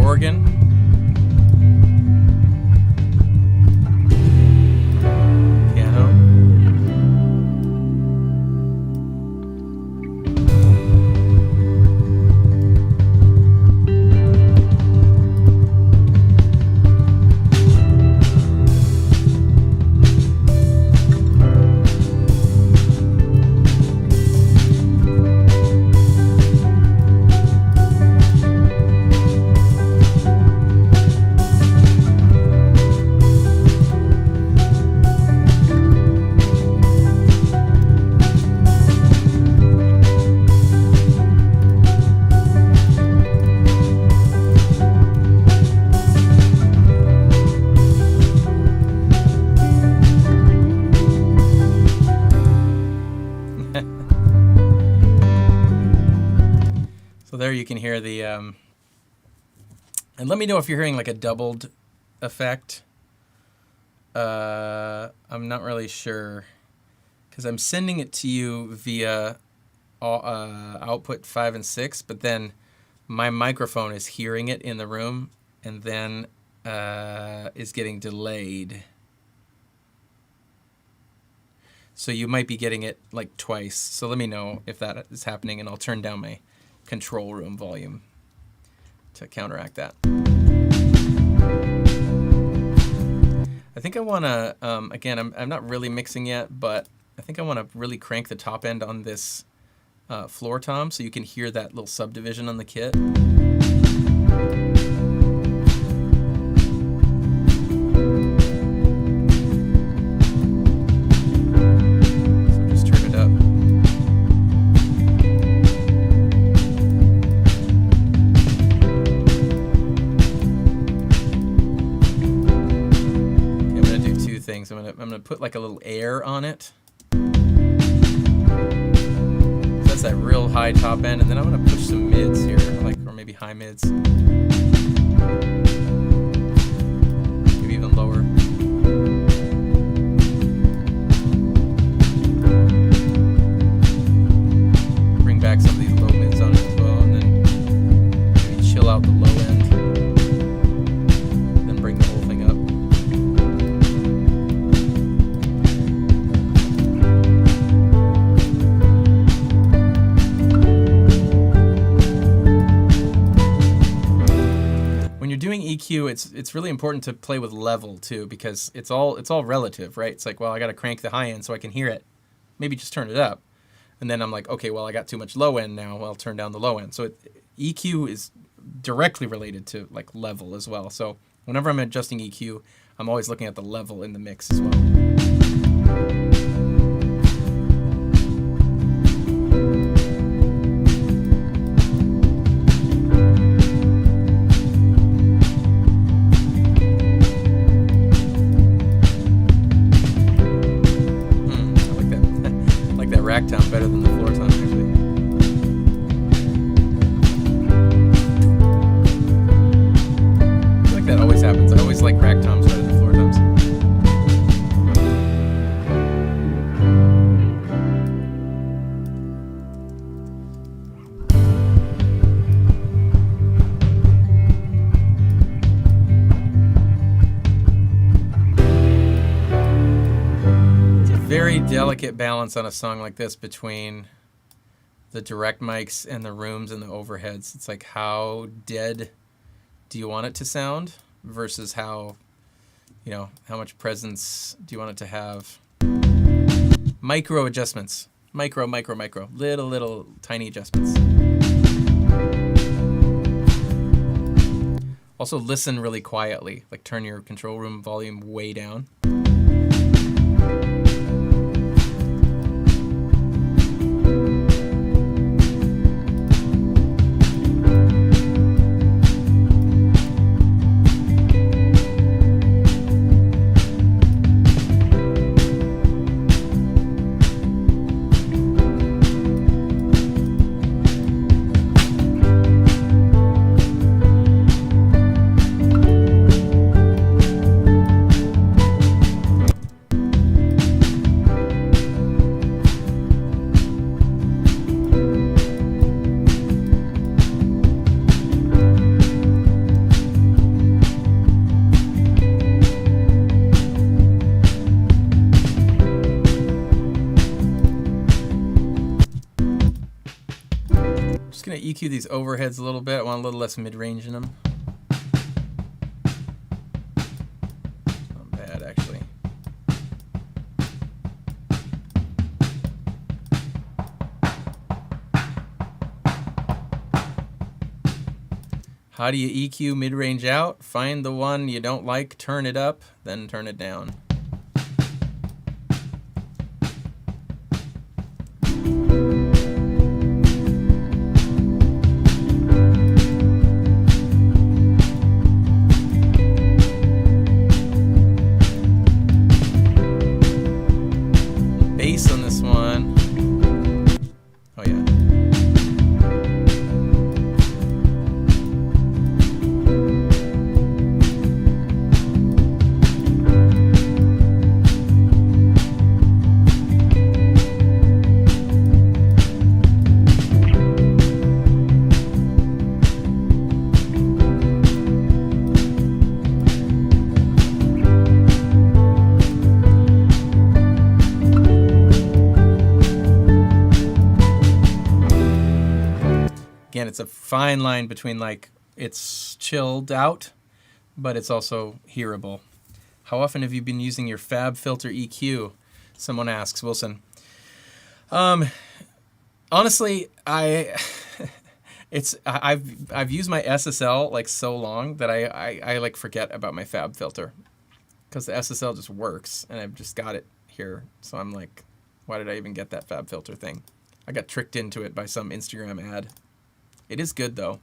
Organ. Piano. So there you can hear the, and let me know if you're hearing like a doubled effect. I'm not really sure because I'm sending it to you via output 5 and 6, but then my microphone is hearing it in the room and then is getting delayed. So you might be getting it like twice. So let me know if that is happening and I'll turn down my control room volume to counteract that. I think I want to, again, I'm not really mixing yet, but I think I want to really crank the top end on this floor tom so you can hear that little subdivision on the kit. I'm gonna put like a little air on it. So that's that real high top end, and then I'm gonna push some mids here, like or maybe high mids. Maybe even lower. Bring back some of these low mids on it as well, and then maybe chill out the low end. Then bring the whole thing up. Doing EQ, it's really important to play with level too, because it's all relative, right? It's like, well, I got to crank the high end so I can hear it. Maybe just turn it up, and then I'm like, okay, well, I got too much low end now. Well, I'll turn down the low end. So EQ is directly related to like level as well. So whenever I'm adjusting EQ, I'm always looking at the level in the mix as well. rack tom better than the floor tom, actually. I feel like that always happens. I always like rack toms better than floor toms. Very delicate balance on a song like this between the direct mics and the rooms and the overheads. It's like, how dead do you want it to sound versus how much presence do you want it to have? Micro adjustments. Micro. Little tiny adjustments. Also listen really quietly. Like turn your control room volume way down. Just going to EQ these overheads a little bit. I want a little less mid-range in them. Not bad, actually. How do you EQ mid-range out? Find the one you don't like, turn it up, then turn it down. Bass on this one. Oh yeah. Again, it's a fine line between like it's chilled out, but it's also hearable. How often have you been using your Fab Filter EQ? Someone asks, Wilson. Honestly, I've used my SSL like so long that I like forget about my Fab Filter because the SSL just works and I've just got it here. So I'm like, why did I even get that Fab Filter thing? I got tricked into it by some Instagram ad. It is good though.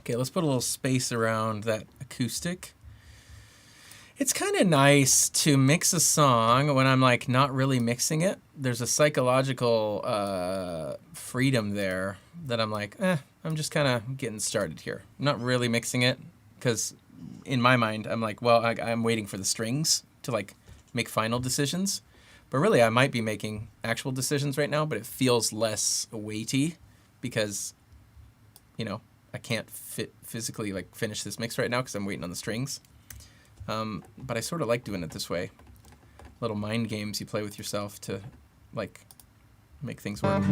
Okay, let's put a little space around that acoustic. It's kind of nice to mix a song when I'm like not really mixing it. There's a psychological freedom there that I'm like, I'm just kind of getting started here. I'm not really mixing it because in my mind, I'm like, well, I'm waiting for the strings to like make final decisions. But really, I might be making actual decisions right now, but it feels less weighty because, you know, I can't physically like finish this mix right now because I'm waiting on the strings. But I sort of like doing it this way. Little mind games you play with yourself to like make things work. So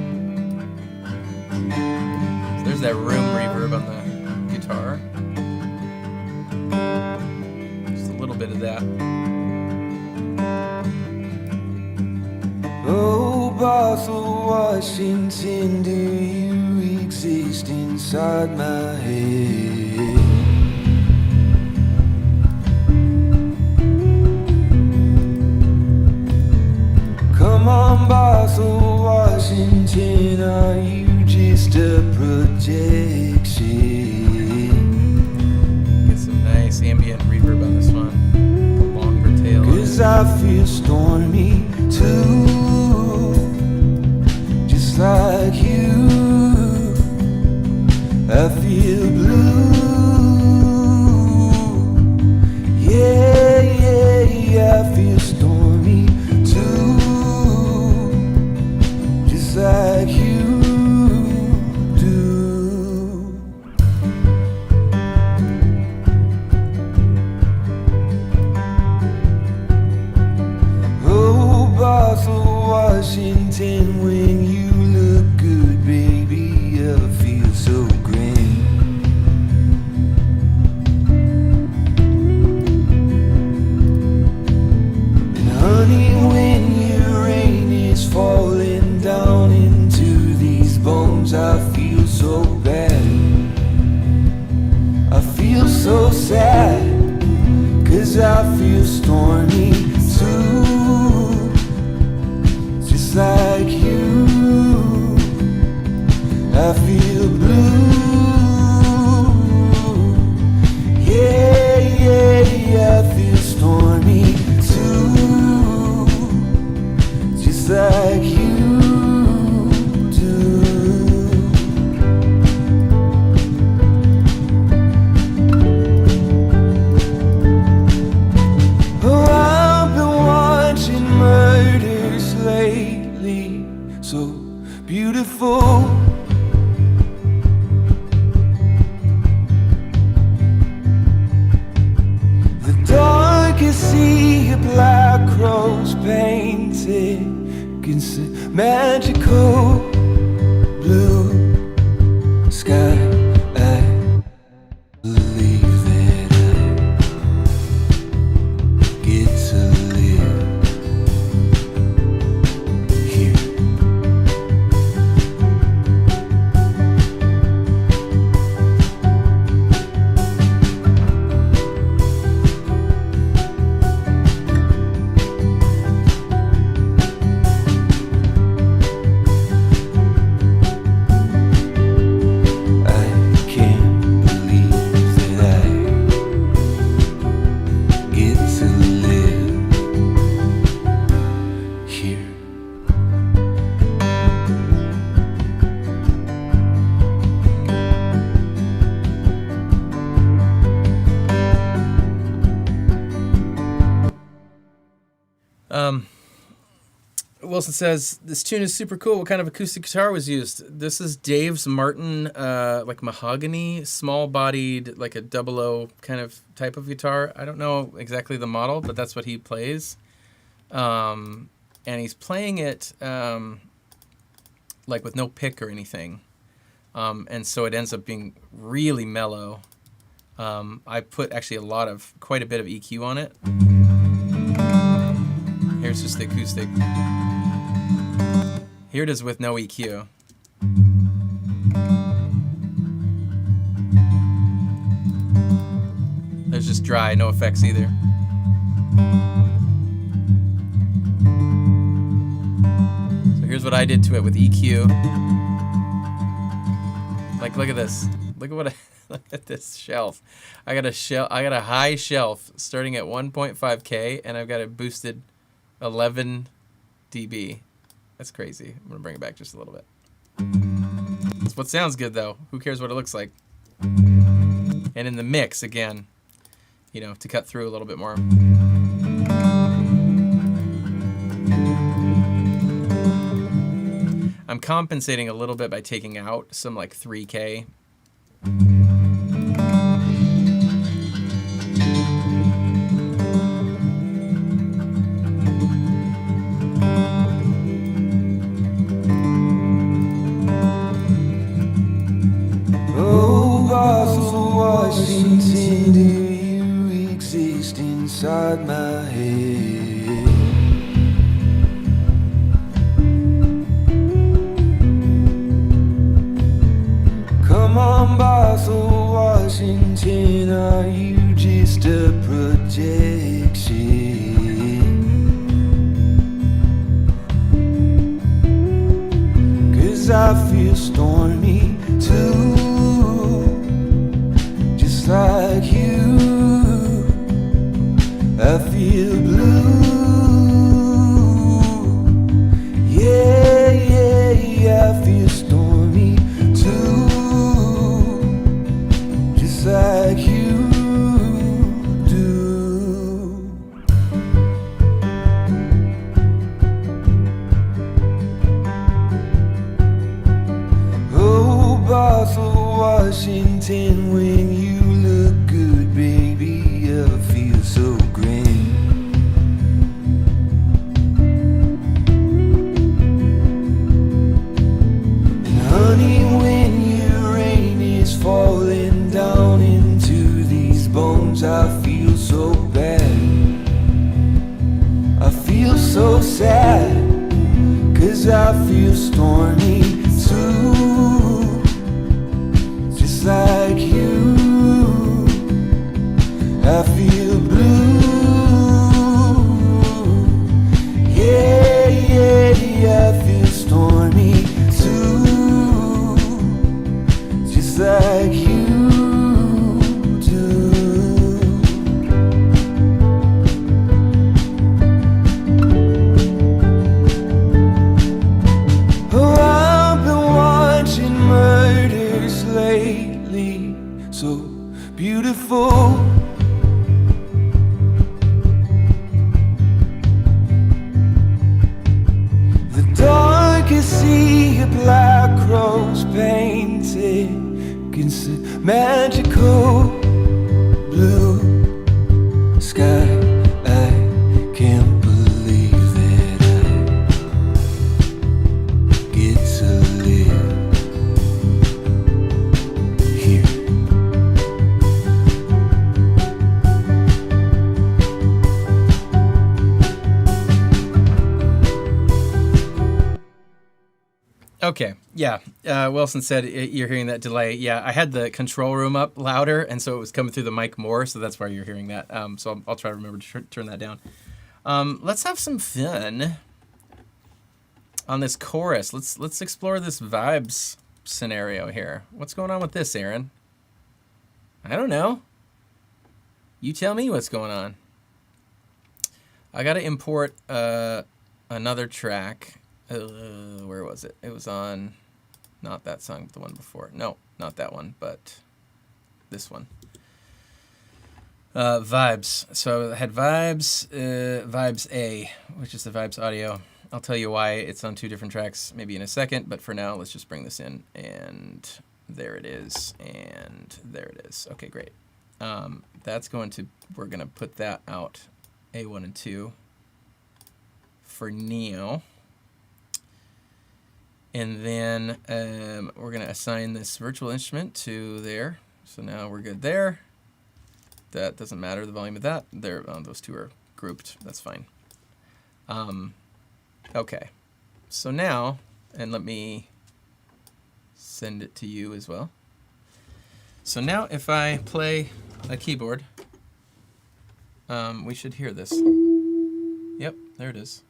there's that room reverb on the guitar. Just a little bit of that. Oh, Boston, Washington, do you exist inside my head? Come on, Boston, Washington, are you just a projection? Get some nice ambient reverb on this one. Longer tail. 'Cause I feel stormy too, just like you. I feel blue, yeah, yeah, yeah. I feel stormy too, just like you do. Oh, Boston, Washington, when you look good, baby, I feel so grand. And honey, when your rain is falling down into these bones, I feel so bad. I feel so sad, 'cause I feel stormy too, just like you. I feel blue, yeah, yeah, yeah. I feel stormy too, just like you do. Oh, I've been watching murders lately, so beautiful. The darkest sea of black crows painted against the magical blue sky. I believe that I get to live here. I can't believe that I get to live here. Wilson says, this tune is super cool. What kind of acoustic guitar was used? This is Dave's Martin, like mahogany, small-bodied, like a 00 kind of type of guitar. I don't know exactly the model, but that's what he plays. And he's playing it like with no pick or anything. And so it ends up being really mellow. I put actually quite a bit of EQ on it. Here's just the acoustic. Here it is with no EQ. There's just dry, no effects either. So here's what I did to it with EQ. Like, look at this. Look at what Look at this shelf. I got a high shelf starting at 1.5K, and I've got it boosted 11 dB. That's crazy. I'm gonna bring it back just a little bit. That's what sounds good though. Who cares what it looks like? And in the mix again, you know, to cut through a little bit more. I'm compensating a little bit by taking out some like 3K. Oh, Boston, Washington, do you exist inside my head? Come on, Boston, Washington, are you just a projection? Cause I feel stormy too, just like you. I feel blue, yeah, yeah, yeah. I feel stormy too, just like you do. Oh, Boston, Washington, when you look good, baby, I feel so grand. And honey, when your rain is falling down into these bones, I feel so bad. I feel so sad, cause I feel stormy too, just like you. I feel blue, yeah, yeah, yeah. I feel stormy too, just like you do. Oh, I've been watching murders lately, so beautiful. The darkest sea of black crows painted against the magical blue sky. I can't believe that I get to live here. Okay, yeah. Wilson said you're hearing that delay. Yeah, I had the control room up louder, and so it was coming through the mic more, so that's why you're hearing that. So I'll try to remember to turn that down. Let's have some fun on this chorus. Let's explore this vibes scenario here. What's going on with this, Aaron? I don't know. You tell me what's going on. I got to import another track. Where was it? It was on, not that song, but the one before. No, not that one, but this one. Vibes. So I had Vibes, Vibes A, which is the Vibes audio. I'll tell you why it's on two different tracks maybe in a second, but for now, let's just bring this in. And there it is. And there it is. Okay, great. That's going to, we're going to put that out, A1 and 2, for Neo. And then we're going to assign this virtual instrument to there. So now we're good there. That doesn't matter, the volume of that. There, those two are grouped. That's fine. Okay. So now, and let me send it to you as well. So now if I play a keyboard, we should hear this. Yep, there it is.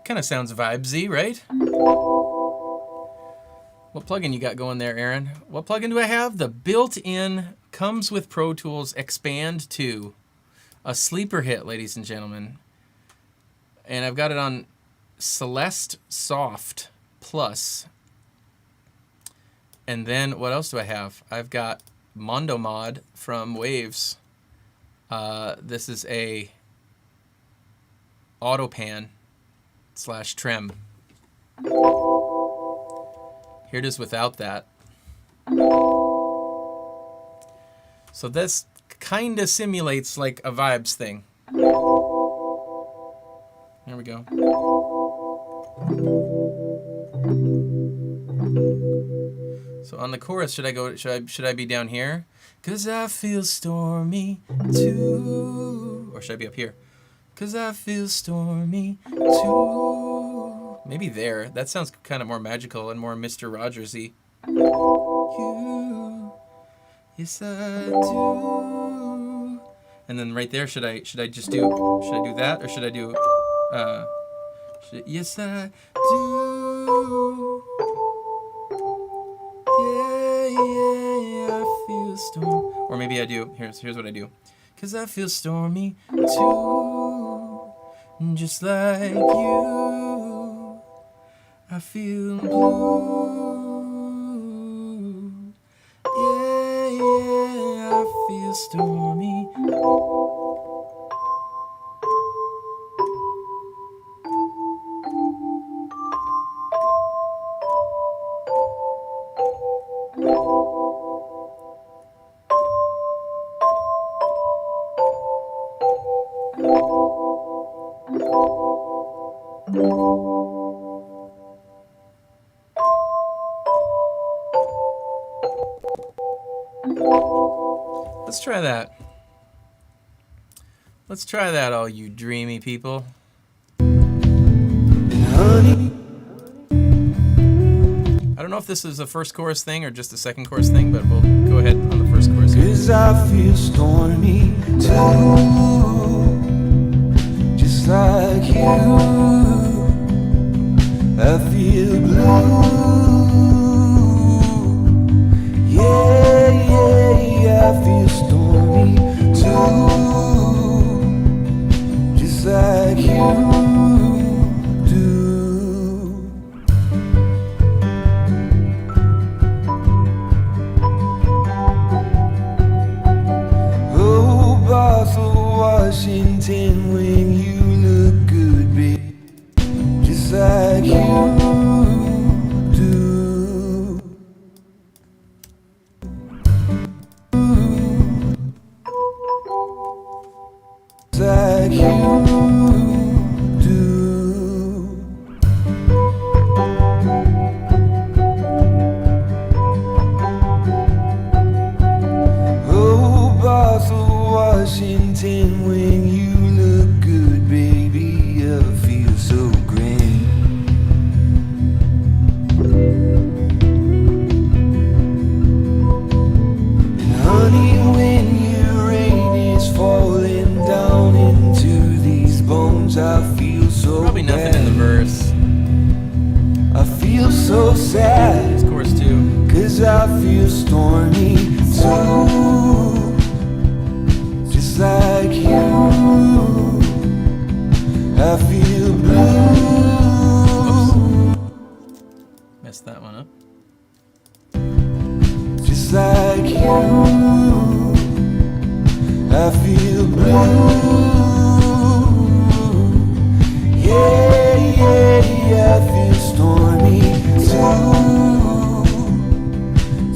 Kind of sounds vibesy, right? What plugin you got going there, Aaron? What plugin do I have? The built-in, comes with Pro Tools Expand 2. A sleeper hit, ladies and gentlemen. And I've got it on Celeste Soft Plus. And then what else do I have? I've got Mondo Mod from Waves. This is a auto pan / trem. Here it is without that. So this kind of simulates like a vibes thing. There we go. So on the chorus, should I be down here? 'Cause I feel stormy too. Or should I be up here? 'Cause I feel stormy too. Maybe there. That sounds kind of more magical and more Mr. Rogers-y. You, yes I do. And then right there, should I do that, or should I do yes I do. Yeah, I feel stormy. Or maybe I do. Here's what I do. 'Cause I feel stormy too, just like you. I feel blue. Yeah, I feel stormy. Let's try that. Let's try that, all you dreamy people. Honey, I don't know if this is a first chorus thing or just a second chorus thing, but we'll go ahead on the first chorus. 'cause I feel stormy too, just like you. I feel blue. Yeah, I feel stormy too, just like you do. Oh, Boston, Washington, when you look good, babe, just like you do. Like you do. Oh, Boston, Washington, when you look good, baby, I feel so grand. And honey, when your rain is falling down into these bones, I feel so Probably nothing in the verse. I feel so sad, It's chorus 2. 'cause I feel stormy too, just like you. I feel blue, Messed that one up. just like you. I feel blue. Yeah, I feel stormy too,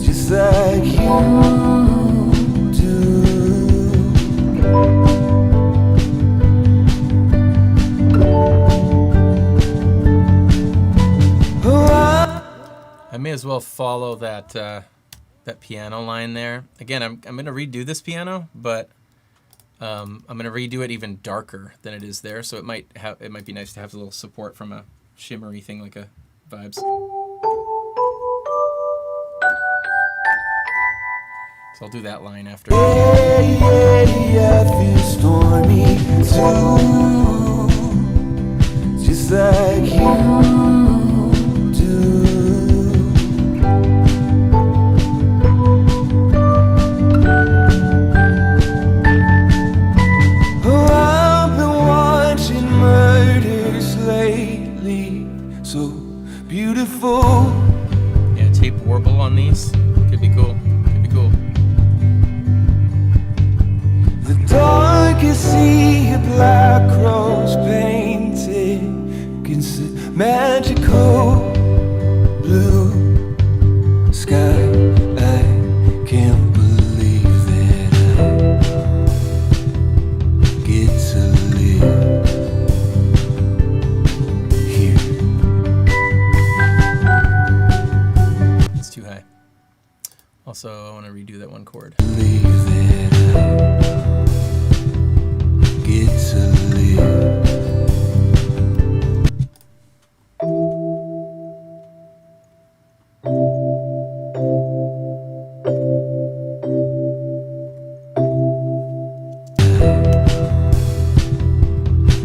just like you do. Oh, I may as well follow that piano line there. Again, I'm going to redo this piano, but I'm going to redo it even darker than it is there, so it might be nice to have a little support from a shimmery thing like a Vibes. So I'll do that line after. I feel stormy too, just like you do. Oh, I've been watching murders lately, so beautiful. Yeah, tape warble on these could be cool. Darkest sea of black cross painted against the magical blue sky. I can't believe that I get to live here. It's too high. Also, I want to redo that one chord. Believe that I get to live.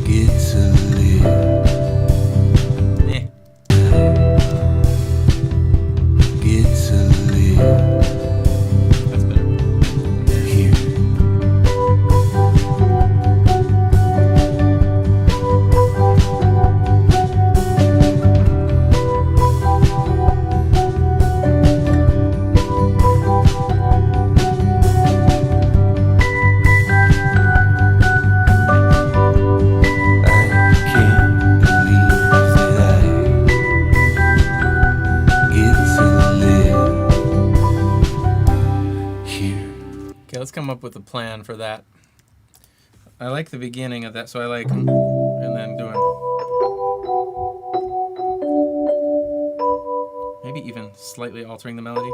Get to live. Get to live. That's better. Here. Okay, let's come up with a plan for that. I like the beginning of that, so I like, and then doing, maybe even slightly altering the melody.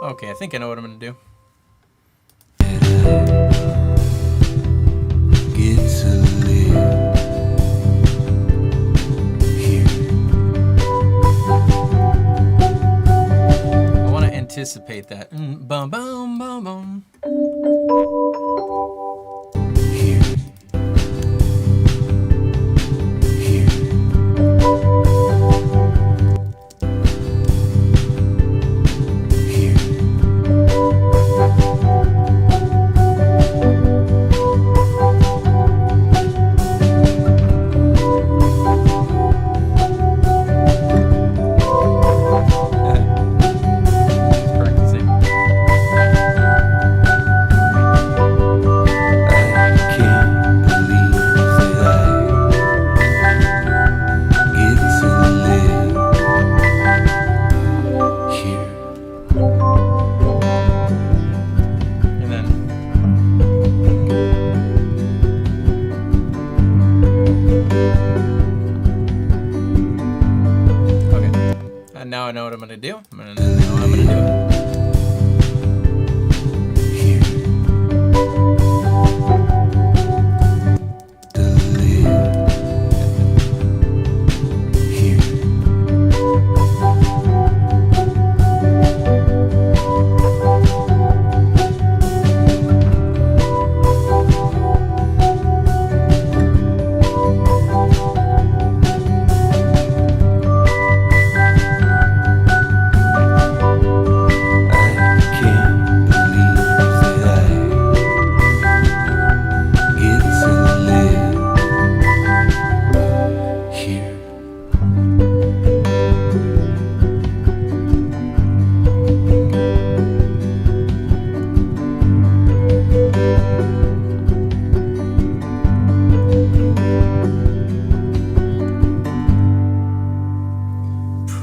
Okay, I think I know what I'm going to do. Get to live here. I want to anticipate that. Bum, bum, bum, bum. Here. Here. Here. Practicing. I can't believe that I get to live here. And then, okay. And now I know what I'm going to do. I'm going to know how I'm going to do it. Here. To live here.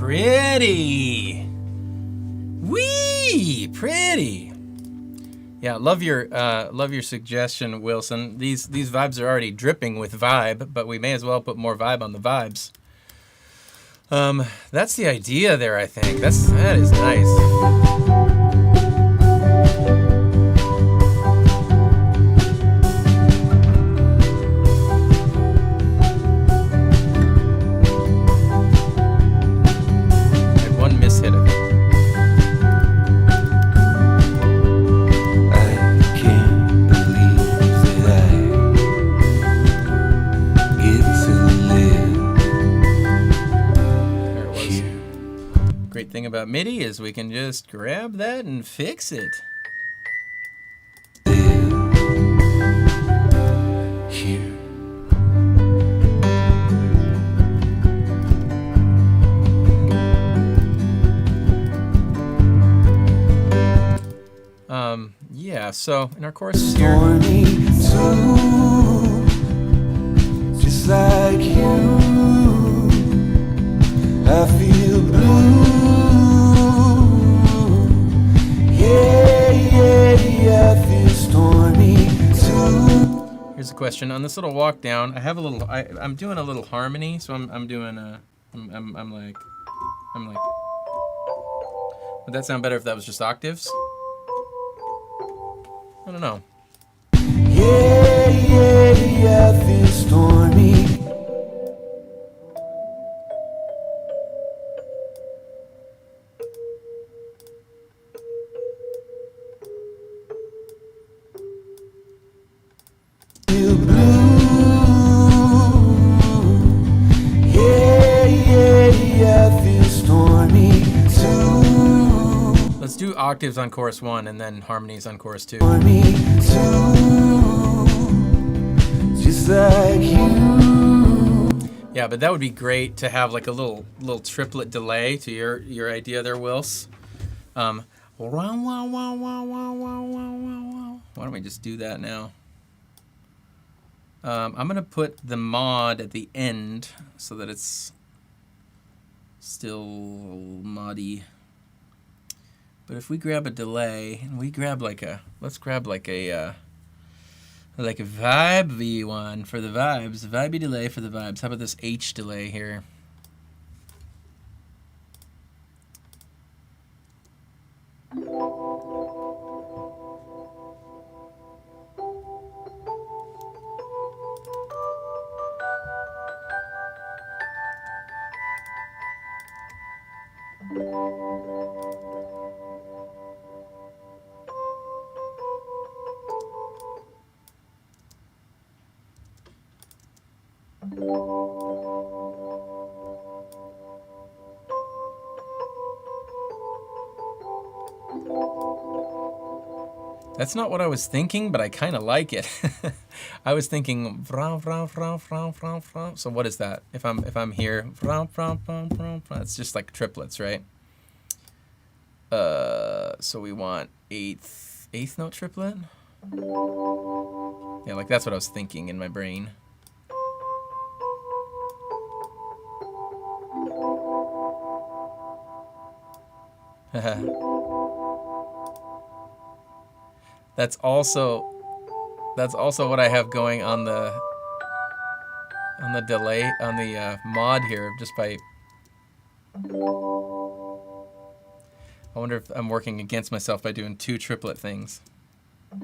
Pretty. Wee! Pretty. Yeah, love your suggestion, Wilson. These vibes are already dripping with vibe, but we may as well put more vibe on the vibes. That's the idea there, I think. That is nice. Thing about MIDI is we can just grab that and fix it. Here. Yeah, so in our chorus here, just like you, I feel blue. I feel stormy too. Here's a question on this little walk down. I have a little. I'm doing a little harmony, so I'm doing a. I'm like. Would that sound better if that was just octaves? I don't know. I feel stormy. Let's do octaves on chorus 1 and then harmonies on chorus 2. Just like you. Yeah, but that would be great to have like a little triplet delay to your idea there, Wills. Why don't we just do that now? I'm gonna put the mod at the end so that it's still moddy. But if we grab a delay and we grab let's grab like a vibe one for the vibes, vibey delay for the vibes. How about this H delay here? That's not what I was thinking, but I kind of like it. I was thinking vroom, vroom, vroom, vroom, vroom, vroom. So what is that? If I'm here, vroom, vroom, vroom, vroom, vroom. It's just like triplets, right? So we want eighth note triplet. Yeah, like that's what I was thinking in my brain. That's also what I have going on the delay on the mod here. Just by, I wonder if I'm working against myself by doing two triplet things. I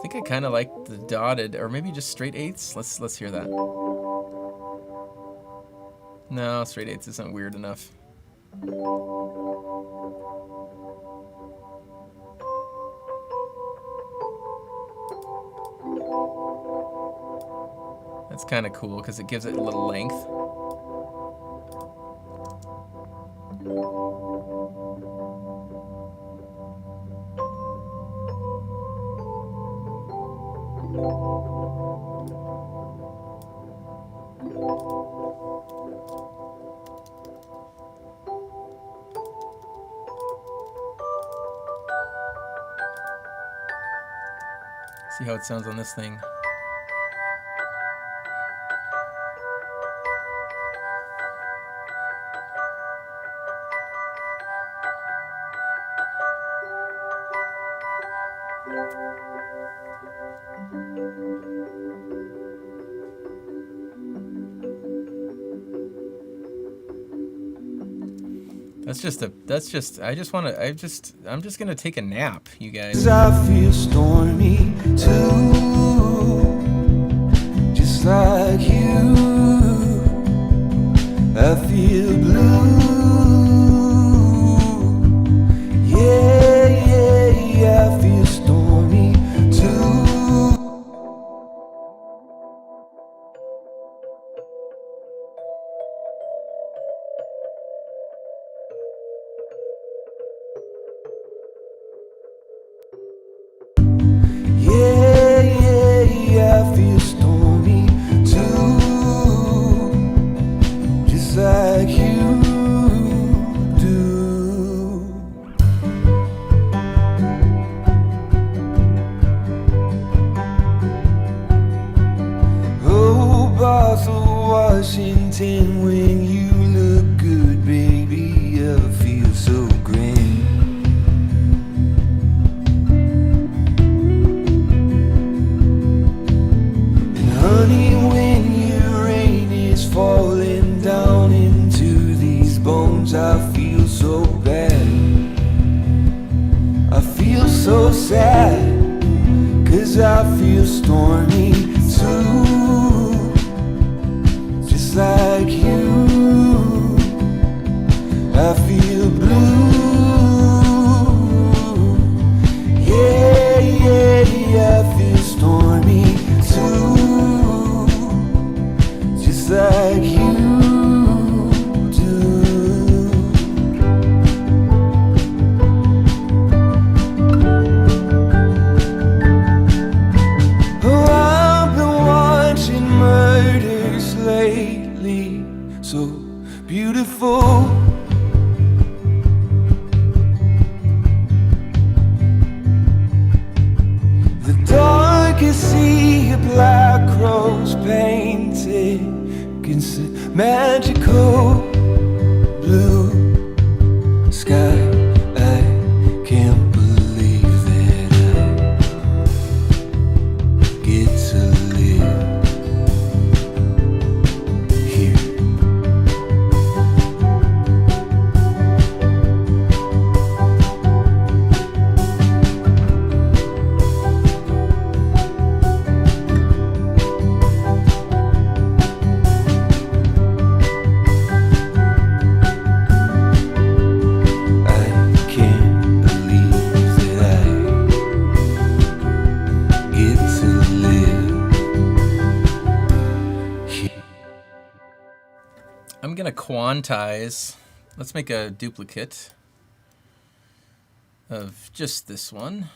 think I kind of like the dotted, or maybe just straight eighths. Let's hear that. No, straight eighths isn't weird enough. That's kind of cool because it gives it a little length. See how it sounds on this thing. I'm just gonna take a nap, you guys. 'Cause I feel stormy too, just like you. I feel blue. Yeah, yeah, yeah, I feel stormy too. Yeah, yeah, yeah, I feel stormy too, just like you do. Oh, Boston, Washington, when you look good, baby, I feel so grand. Honey, when your rain is falling down into these bones, I feel so bad. I feel so sad, 'cause I feel stormy too, just like you. I feel blue. Yeah, yeah, yeah, I feel stormy too, just like you do. Oh, I've been watching murders lately, so beautiful. The darkest sea of black crows painted against the magical blue sky. I can't believe that I get to live here. I can't believe that I get to live here. I'm gonna quantize. Let's make a duplicate of just this one,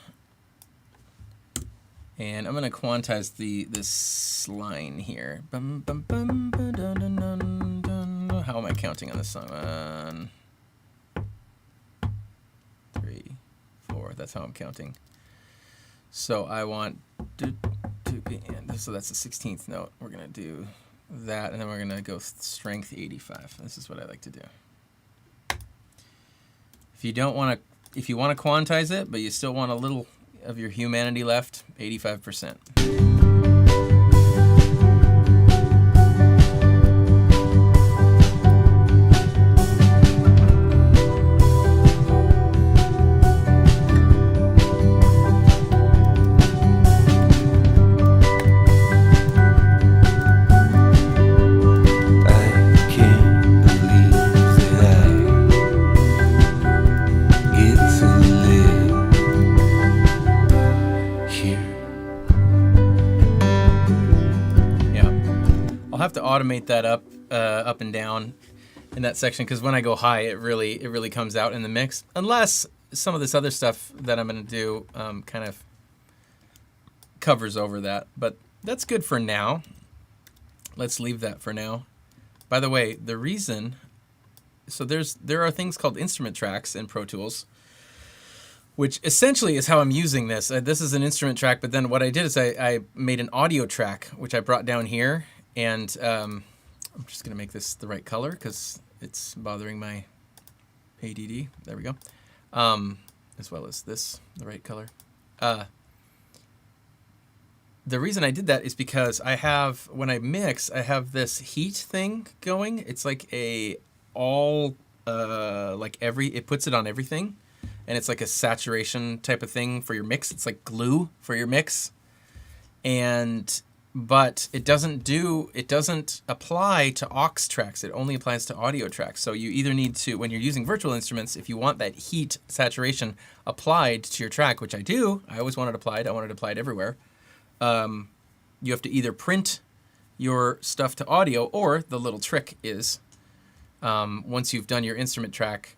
and I'm gonna quantize this line here. Bum, bum, bum, ba, dun, dun, dun, dun. How am I counting on this song? 3, 4. That's how I'm counting. So I want so that's the 16th note. We're gonna do that, and then we're gonna go strength 85. This is what I like to do. If you want to quantize it, but you still want a little of your humanity left, 85%. I can't believe that I get to live here. Yeah, I'll have to automate that up and down in that section, because when I go high, it really comes out in the mix. Unless some of this other stuff that I'm going to do kind of covers over that, but that's good for now. Let's leave that for now. By the way, the reason, so there are things called instrument tracks in Pro Tools, which essentially is how I'm using this. This is an instrument track, but then what I did is I made an audio track, which I brought down here, and I'm just going to make this the right color because it's bothering my ADD. There we go. As well as this, the right color. The reason I did that is because when I mix, I have this heat thing going. It's like a all it puts it on everything, and it's like a saturation type of thing for your mix. It's like glue for your mix, but it doesn't apply to aux tracks. It only applies to audio tracks. So you either need to, when you're using virtual instruments, if you want that heat saturation applied to your track, which I do, I always want it applied. I want it applied everywhere. You have to either print your stuff to audio, or the little trick is, once you've done your instrument track,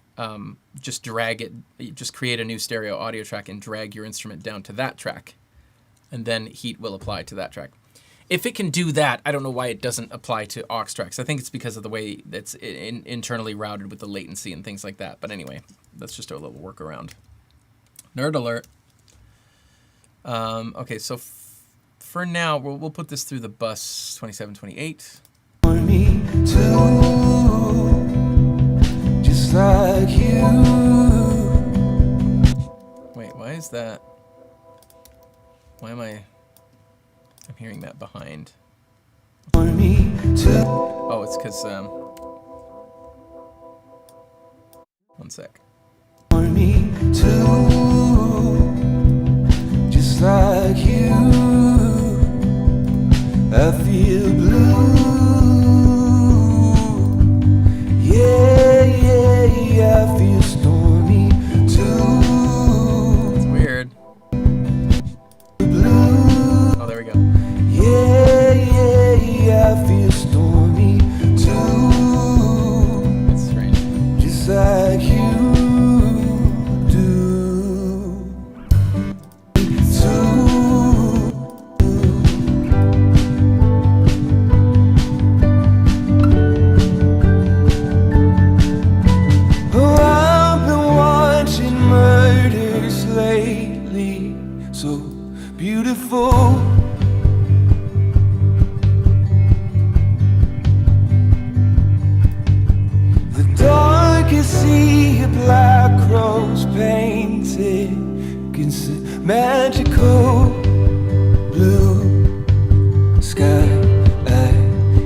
just drag it, just create a new stereo audio track and drag your instrument down to that track, and then heat will apply to that track. If it can do that, I don't know why it doesn't apply to aux tracks. I think it's because of the way that's internally routed with the latency and things like that. But anyway, that's just a little workaround. Nerd alert. Okay, so for now, we'll put this through the bus 2728. Want me to, just like you. Wait, why is that? Why am I'm hearing that behind. Want me to. Oh, it's because, one sec. Want me to, just like you. I feel blue. Yeah, I feel stormy too. It's weird. Blue. Oh, there we go. Yeah, I feel stormy too. It's strange. Just like you do. Oh, I've been watching murders lately, so beautiful. The darkest sea of black crows painted against the magical blue sky. I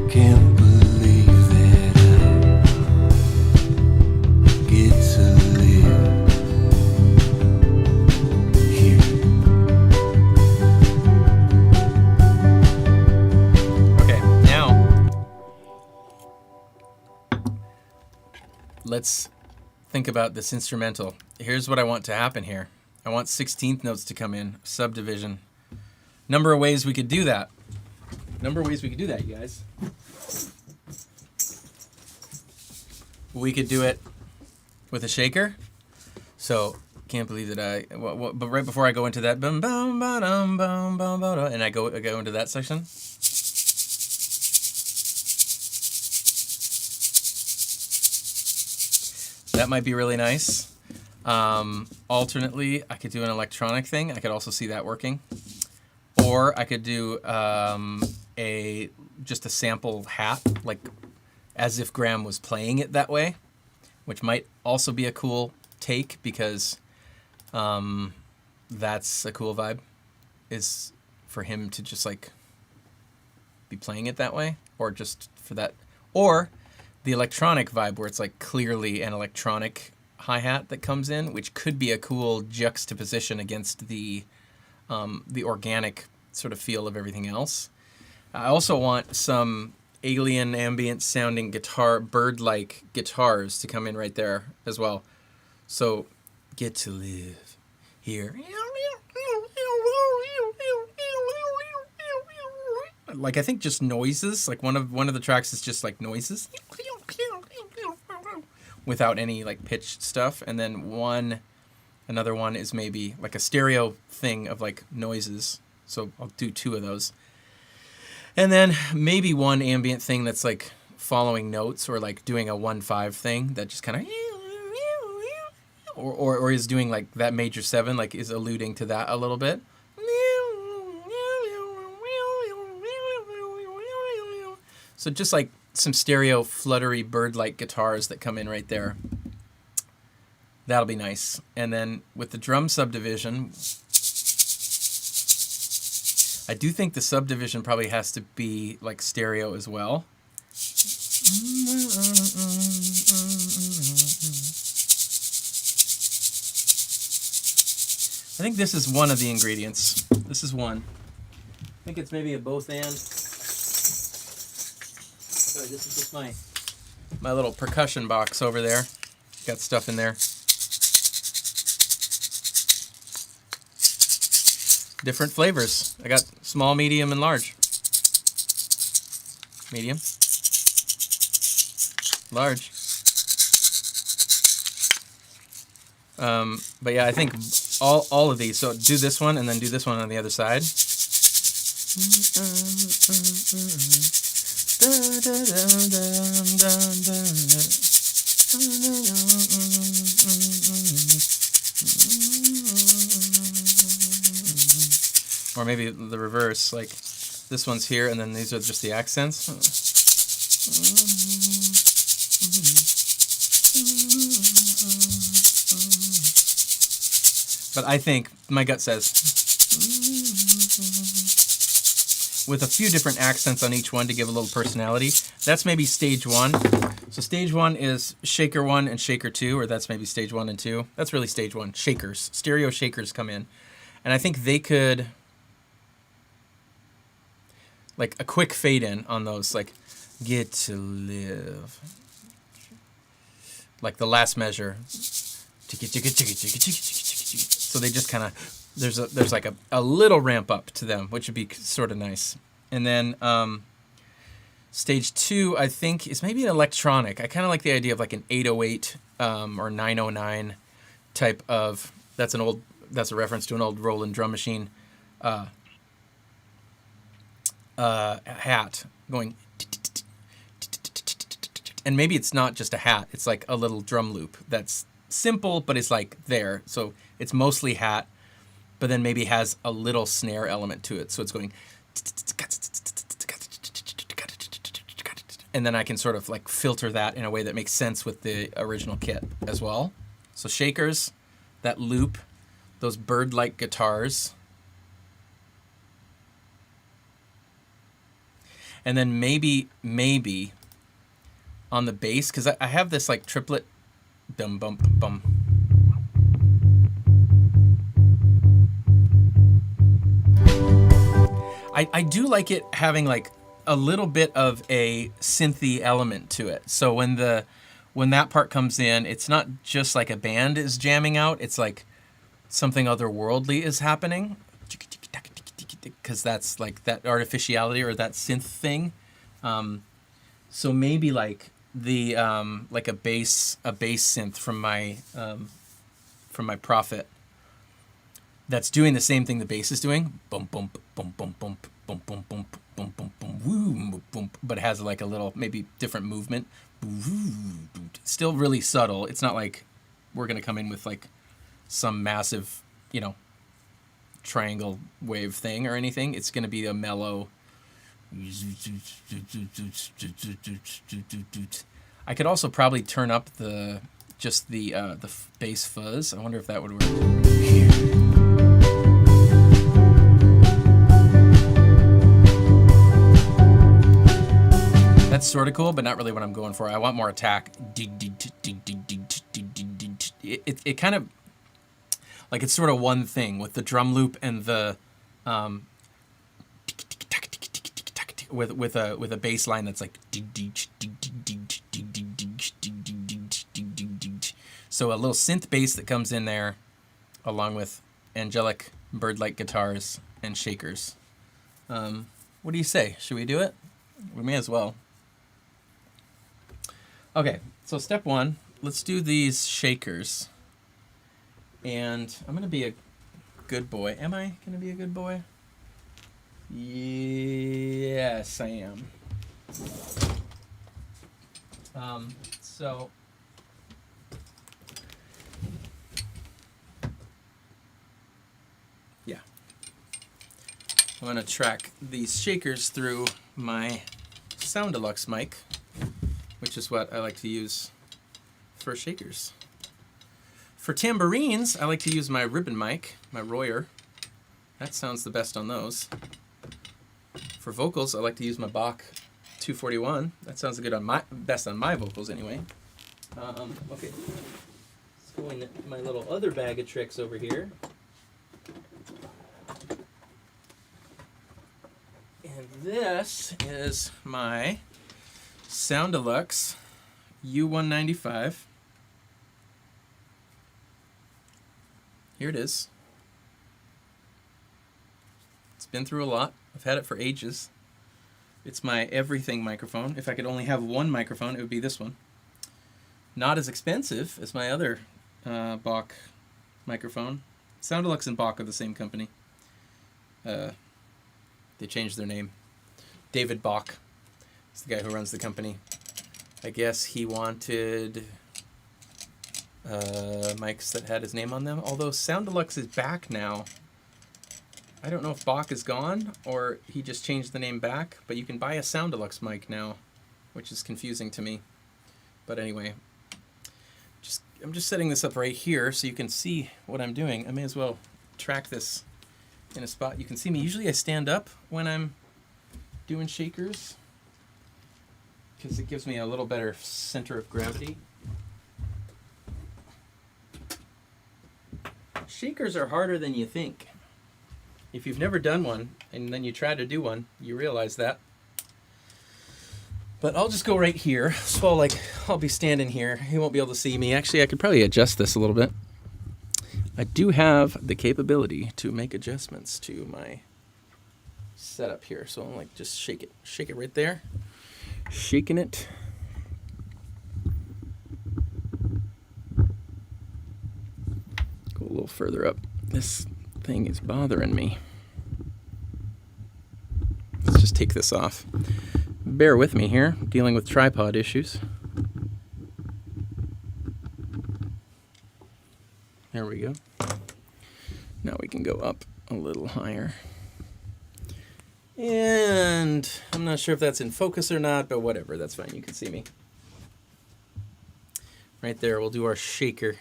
can't believe that I get to live here. Okay, now let's think about this instrumental. Here's what I want to happen here. I want 16th notes to come in, subdivision. Number of ways we could do that. You guys. We could do it with a shaker. So, can't believe that but right before I go into that, bum bum ba dum bum bum ba da, and I go into that section. That might be really nice. Alternately, I could do an electronic thing. I could also see that working. Or I could do just a sample hat, like as if Graham was playing it that way, which might also be a cool take, because that's a cool vibe, is for him to just like be playing it that way, or just for that, or the electronic vibe where it's like clearly an electronic hi-hat that comes in, which could be a cool juxtaposition against the organic sort of feel of everything else. I also want some alien ambient sounding guitar, bird-like guitars to come in right there as well. So, get to live here. Like, I think just noises. Like one of the tracks is just like noises without any like pitched stuff, and then another one is maybe like a stereo thing of like noises. So I'll do 2 of those. And then maybe one ambient thing that's like following notes, or like doing a 1/5 thing that just kind of, or is doing like that major 7, like is alluding to that a little bit. So just like some stereo fluttery bird-like guitars that come in right there. That'll be nice. And then with the drum subdivision, I do think the subdivision probably has to be like stereo as well. I think this is one of the ingredients. This is one. I think it's maybe a both and. Sorry, this is just my little percussion box over there. Got stuff in there. Different flavors. I got small, medium, and large. Medium. Large. But yeah, I think all of these. So do this one and then do this one on the other side. Or maybe the reverse, like this one's here and then these are just the accents. But I think, my gut says, with a few different accents on each one to give a little personality. That's maybe stage one. So stage one is shaker 1 and shaker 2, or that's maybe stage 1 and 2. That's really stage 1. Shakers. Stereo shakers come in. And I think they could, like a quick fade in on those, like, get to live. Like the last measure. So they just kind of, there's like a little ramp up to them, which would be sort of nice. And then stage 2, I think, is maybe an electronic. I kind of like the idea of like an 808 or 909 type of, that's a reference to an old Roland drum machine hat going, and maybe it's not just a hat, it's like a little drum loop that's simple, but it's like there. So it's mostly hat, but then maybe has a little snare element to it. So it's going, and then I can sort of like filter that in a way that makes sense with the original kit as well. So shakers, that loop, those bird-like guitars, and then maybe on the bass, because I have this like triplet, dum bum bum. I do like it having like a little bit of a synthy element to it. So when that part comes in, it's not just like a band is jamming out. It's like something otherworldly is happening, because that's like that artificiality or that synth thing. So maybe like the like a bass synth from my Prophet that's doing the same thing the bass is doing, bum bum bum bum bum bum bum bum bum bum bum woo bum, but it has like a little maybe different movement. Still really subtle. It's not like we're gonna come in with like some massive, triangle wave thing or anything. It's gonna be a mellow. I could also probably turn up the bass fuzz. I wonder if that would work. That's sort of cool, but not really what I'm going for. I want more attack. It kind of like it's sort of one thing with the drum loop and the with a bass line that's like so a little synth bass that comes in there along with angelic bird-like guitars and shakers. What do you say? Should we do it? We may as well. Okay, so step 1, let's do these shakers. And I'm going to be a good boy. Am I going to be a good boy? Yes, I am. So yeah, I'm going to track these shakers through my Sound Deluxe mic, which is what I like to use for shakers. For tambourines, I like to use my ribbon mic, my Royer. That sounds the best on those. For vocals, I like to use my Bach 241. That sounds good on best on my vocals anyway. Okay, let's go in my little other bag of tricks over here. And this is my Sound Deluxe U195. Here it is. It's been through a lot. I've had it for ages. It's my everything microphone. If I could only have one microphone, it would be this one. Not as expensive as my other Bach microphone. Sound Deluxe and Bach are the same company. They changed their name. David Bach is the guy who runs the company. I guess he wanted mics that had his name on them. Although Sound Deluxe is back now. I don't know if Bach is gone or he just changed the name back, but you can buy a Sound Deluxe mic now, which is confusing to me. But anyway, I'm just setting this up right here so you can see what I'm doing. I may as well track this in a spot you can see me. Usually I stand up when I'm doing shakers because it gives me a little better center of gravity. Shakers are harder than you think. If you've never done one and then you try to do one, you realize that. But I'll just go right here. So I'll be standing here. You won't be able to see me. Actually, I could probably adjust this a little bit. I do have the capability to make adjustments to my setup here. So I'm just shake it right there. Shaking it. Go a little further up. This thing is bothering me. Let's just take this off. Bear with me here, dealing with tripod issues. There we go. Now we can go up a little higher. And I'm not sure if that's in focus or not, but whatever, that's fine. You can see me. Right there, we'll do our shaker.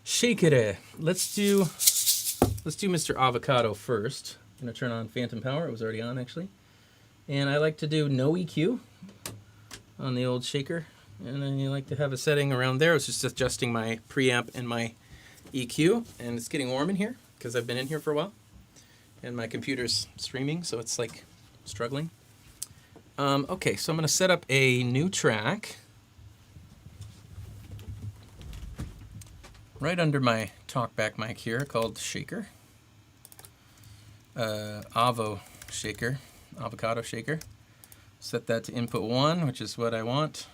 Shake it. Let's do Mr. Avocado first. I'm gonna turn on Phantom Power. It was already on actually. And I like to do no EQ on the old shaker. And then you like to have a setting around there. It's just adjusting my preamp and my EQ. And it's getting warm in here because I've been in here for a while. And my computer's streaming, so it's struggling. Okay, so I'm gonna set up a new track. Right under my talkback mic here called Shaker. Avocado shaker. Set that to input 1, which is what I want.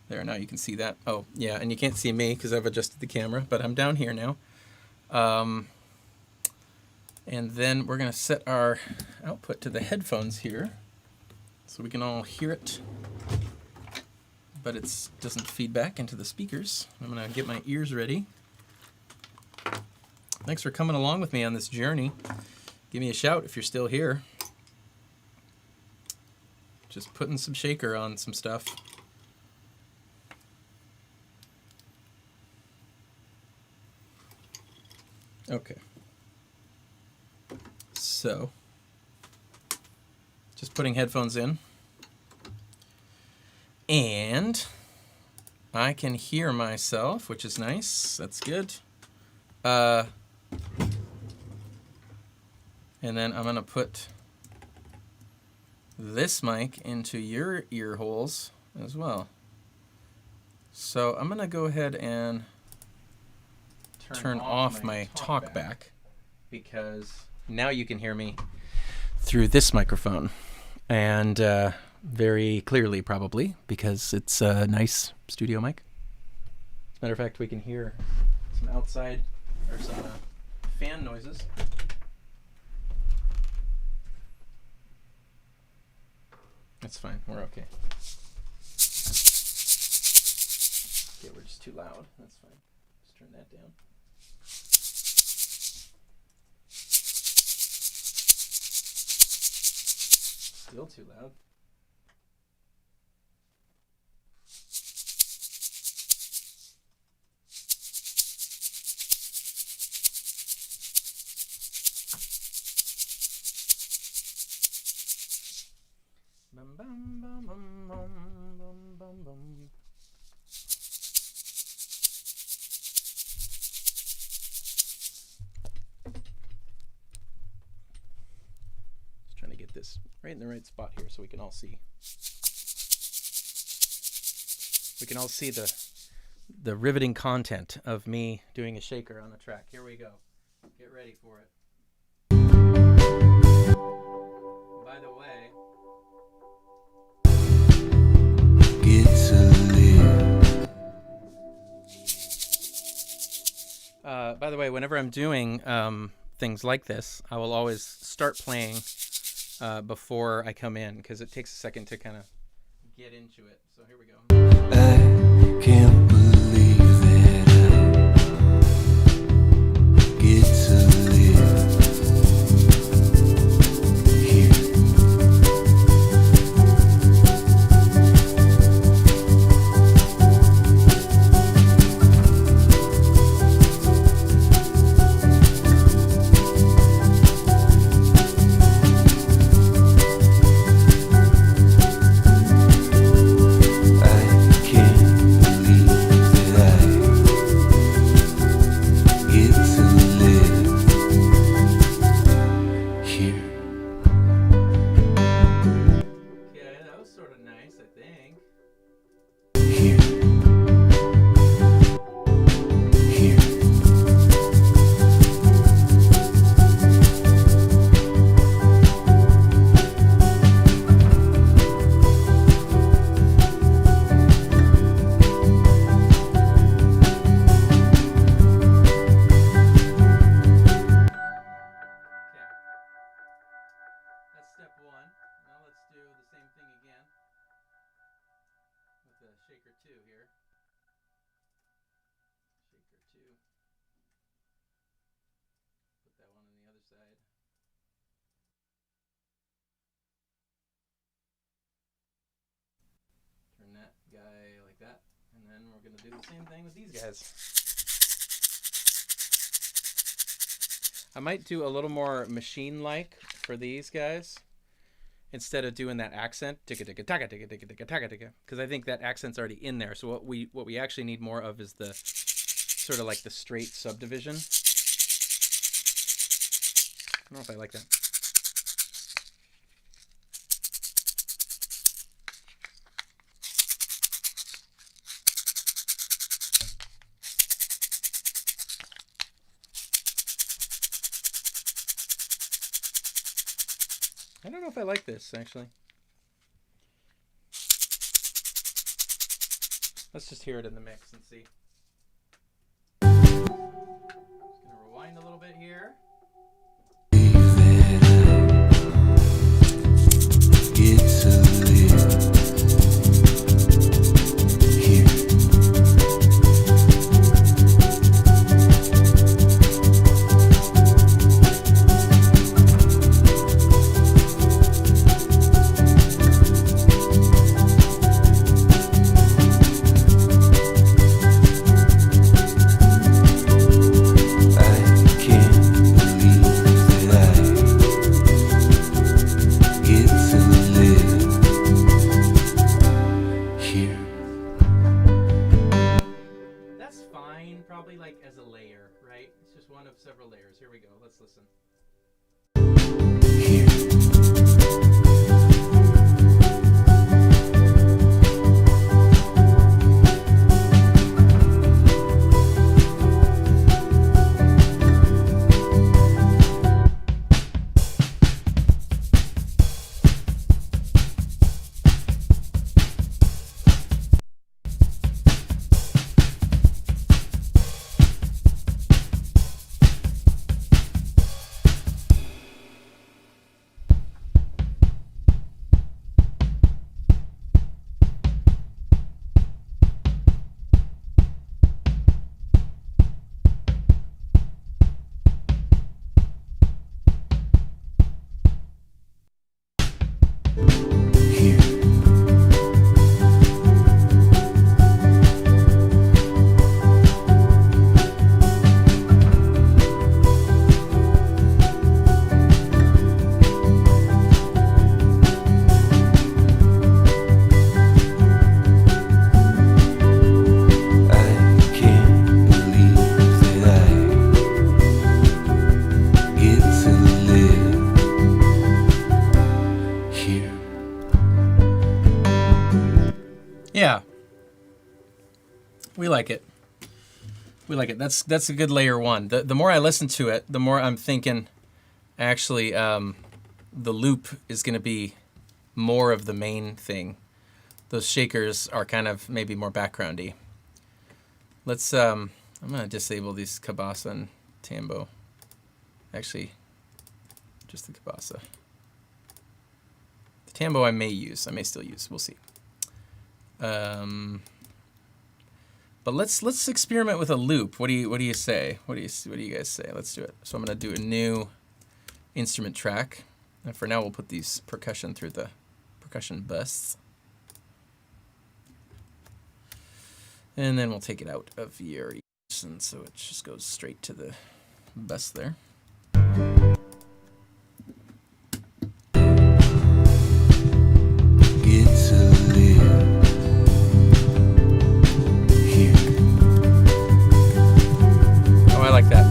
There, now you can see that. Oh, yeah, and you can't see me because I've adjusted the camera, but I'm down here now. And then we're going to set our output to the headphones here so we can all hear it, but it doesn't feed back into the speakers. I'm going to get my ears ready. Thanks for coming along with me on this journey. Give me a shout if you're still here. Just putting some shaker on some stuff. Okay. So, just putting headphones in. And I can hear myself, which is nice. That's good. And then I'm going to put this mic into your ear holes as well. So I'm going to go ahead and turn off my talkback because now you can hear me through this microphone. And very clearly probably because it's a nice studio mic. As a matter of fact, we can hear some outside or some fan noises. That's fine, we're okay. Okay, we're just too loud. That's fine. Just turn that down. Still too loud. Bum, bum, bum, bum, bum, bum, bum, bum. Just trying to get right in the right spot here so we can all see. We can all see the riveting content of me doing a shaker on a track. Here we go. Get ready for it. By the way, It's a live. whenever I'm doing things like this, I will always start playing before I come in because it takes a second to kind of get into it. So here we go. I can't believe that I get to live here. Turn that guy like that, and then we're going to do the same thing with these guys. I might do a little more machine-like for these guys instead of doing that accent, because I think that accent's already in there. So what we actually need more of is the sort of like the straight subdivision. I don't know if I like that. I don't know if I like this, actually. Let's just hear it in the mix and see. Just gonna rewind a little bit here. It's a live here. Probably like as a layer, right? It's just one of several layers. Here we go. Let's listen. Yeah. We like it. We like it. That's a good layer one. The more I listen to it, the more I'm thinking, actually, the loop is going to be more of the main thing. Those shakers are kind of maybe more backgroundy. Let's, I'm going to disable these Cabasa and Tambo. Actually, just the Cabasa. The Tambo I may still use. We'll see. But let's experiment with a loop. What do you say? What do you guys say? Let's do it. So I'm gonna do a new instrument track, and for now we'll put these percussion through the percussion busts, and then we'll take it out of your and so it just goes straight to the bus there. Get to live here. Oh, I like that.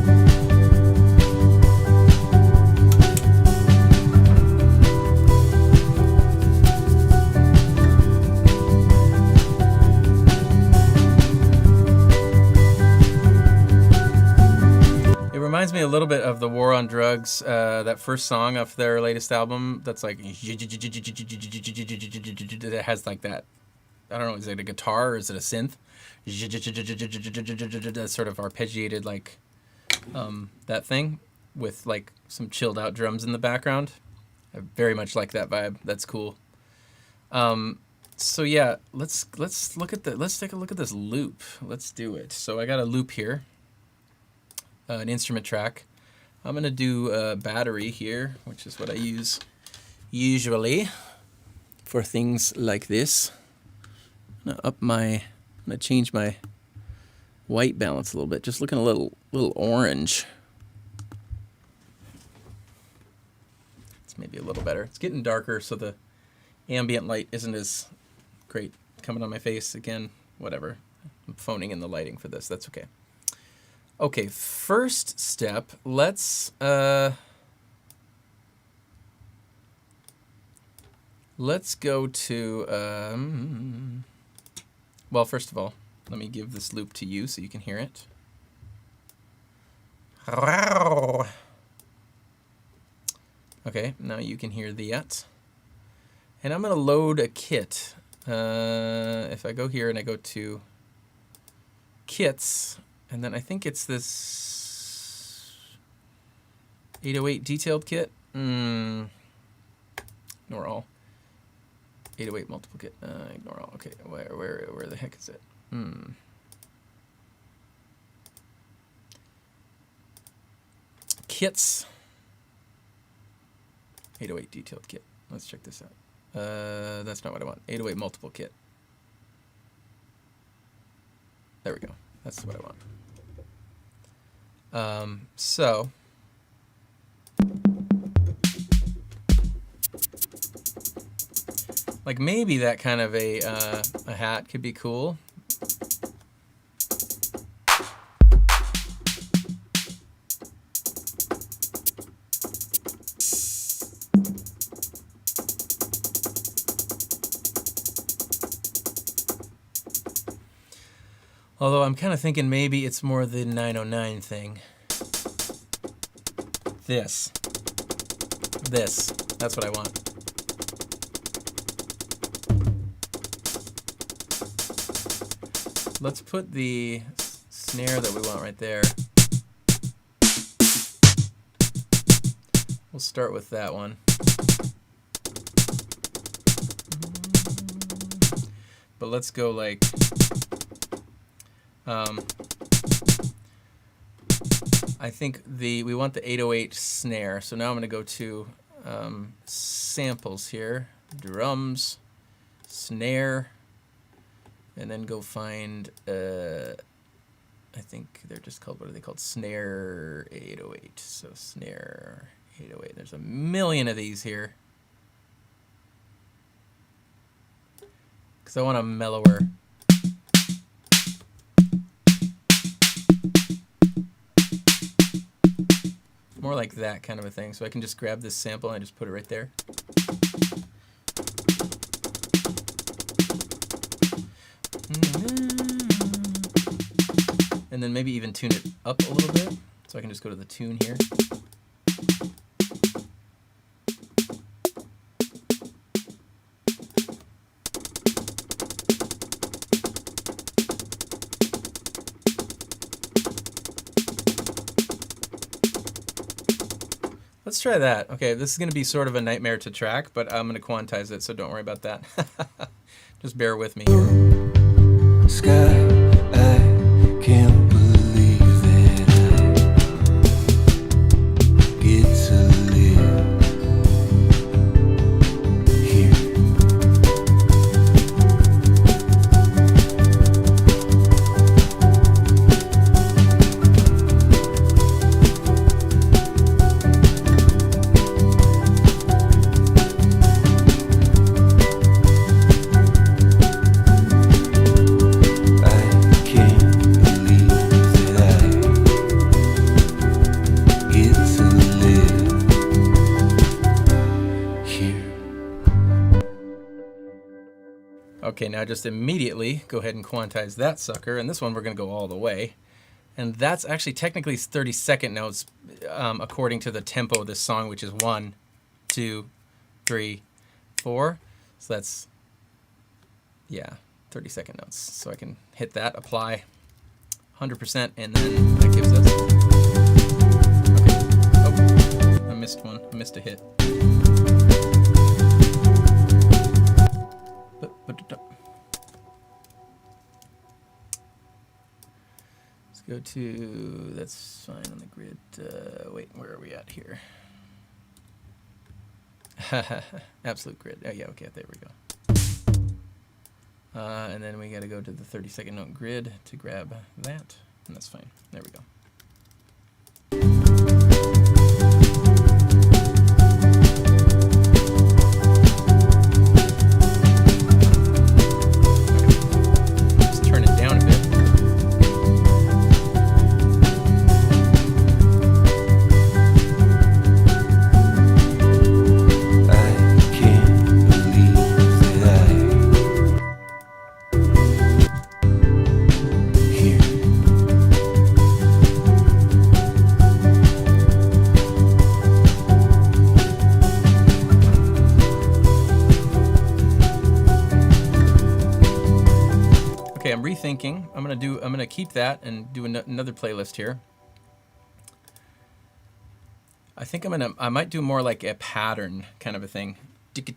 It reminds me a little bit of the War on Drugs, that first song off their latest album. That's like it has like that. I don't know. Is it a guitar or is it a synth? That's sort of arpeggiated, like that thing with like some chilled out drums in the background. I very much like that vibe. That's cool. So yeah, let's take a look at this loop. Let's do it. So I got a loop here. An instrument track. I'm gonna do a battery here, which is what I use usually for things like this. I'm gonna change my white balance a little bit, just looking a little orange. It's maybe a little better. It's getting darker, so the ambient light isn't as great coming on my face. Again, whatever. I'm phoning in the lighting for this. That's okay. Okay, first step, let's go to, well, first of all, let me give this loop to you so you can hear it. Okay, now you can hear that. And I'm going to load a kit. If I go here and I go to kits, and then I think it's this 808 detailed kit. Ignore all. 808 multiple kit. Ignore all. Okay, where the heck is it? Kits. 808 detailed kit. Let's check this out. That's not what I want. 808 multiple kit. There we go. That's what I want. So like maybe that kind of a hat could be cool. Although I'm kind of thinking maybe it's more the 909 thing. This. That's what I want. Let's put the snare that we want right there. We'll start with that one. But let's go like... I think we want the 808 snare. So now I'm going to go to samples here, drums, snare, and then go find, I think they're just called, what are they called? Snare 808. So snare 808. There's a million of these here. Because I want a mellower. More like that kind of a thing. So I can just grab this sample and I just put it right there. And then maybe even tune it up a little bit. So I can just go to the tune here. Let's try that. Okay, this is going to be sort of a nightmare to track, but I'm going to quantize it, so don't worry about that. Just bear with me here. Sky, I can't believe that I get to live here. Okay, now just immediately go ahead and quantize that sucker, and this one we're going to go all the way. And that's actually technically 30-second notes according to the tempo of this song, which is 1, 2, 3, 4. So that's, yeah, 30-second notes. So I can hit that, apply 100%, and then that gives us... Okay, oh, I missed one, I missed a hit. Let's go to, that's fine on the grid. Wait, where are we at here? Absolute grid. Oh yeah, okay, there we go. And then we got to go to the 30-second note grid to grab that, and that's fine. There we go. Okay, I'm rethinking. I'm gonna keep that and do another playlist here. I think I might do more like a pattern kind of a thing. Like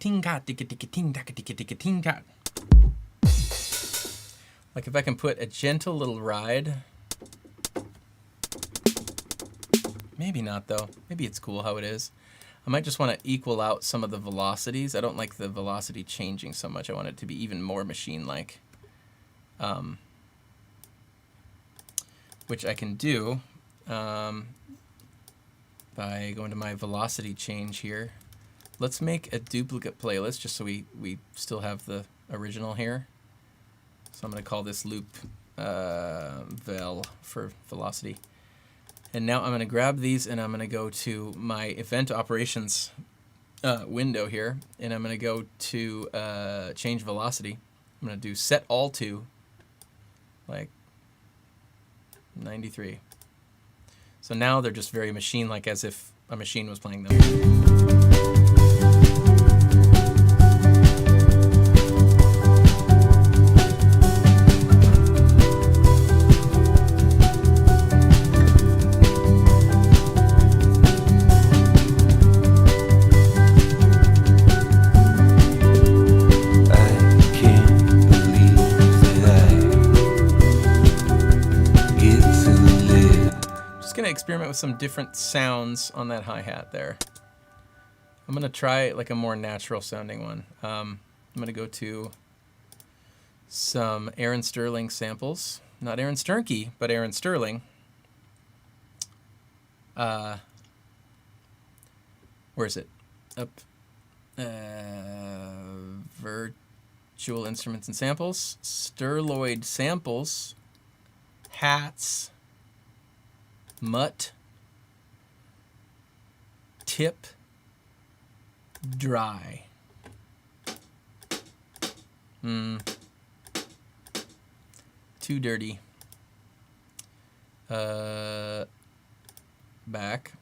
if I can put a gentle little ride. Maybe not though. Maybe it's cool how it is. I might just want to equal out some of the velocities. I don't like the velocity changing so much. I want it to be even more machine-like. Which I can do by going to my velocity change here. Let's make a duplicate playlist just so we still have the original here. So I'm going to call this loop vel for velocity. And now I'm going to grab these and I'm going to go to my event operations window here, and I'm going to go to change velocity. I'm going to do set all to like 93. So now they're just very machine-like, as if a machine was playing them. Experiment with some different sounds on that hi-hat there. I'm gonna try like a more natural sounding one. I'm gonna go to some Aaron Sterling samples. Not Aaron Sternke, but Aaron Sterling. Where is it? Up. Virtual instruments and samples. Sterloid samples. Hats. Mutt, tip, dry. Too dirty. back.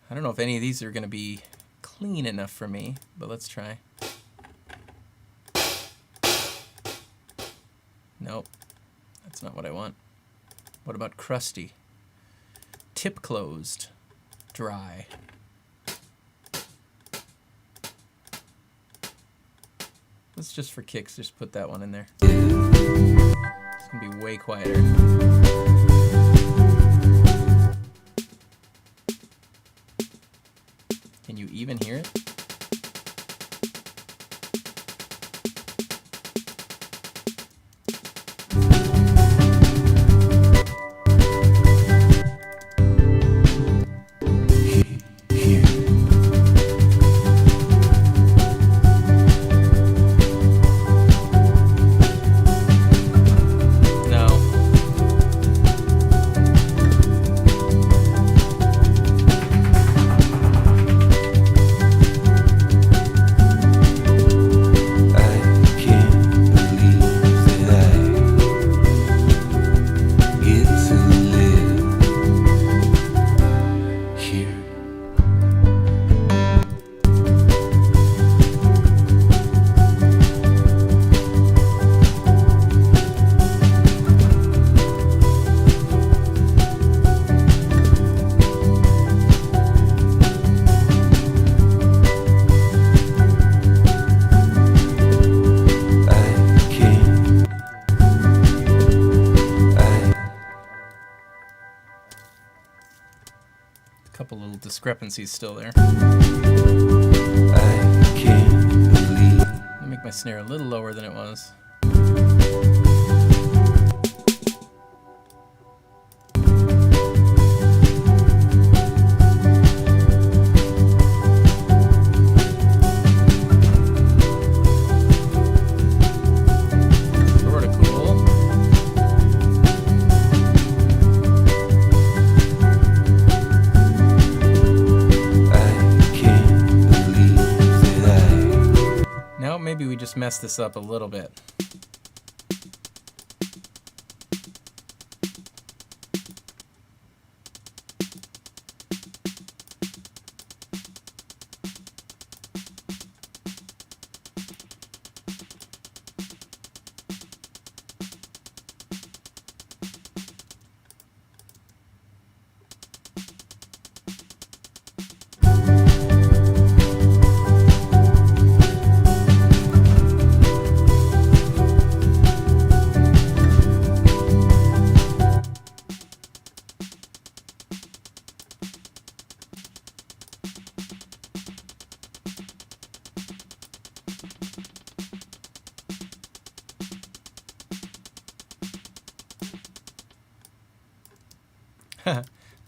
I don't know if any of these are going to be clean enough for me, but let's try. Nope, that's not what I want. What about crusty? Tip closed, dry. Let's just for kicks, just put that one in there. It's gonna be way quieter. Can you even hear it? Couple little discrepancies still there. I can't believe. Let me make my snare a little lower than it was. Maybe we just messed this up a little bit.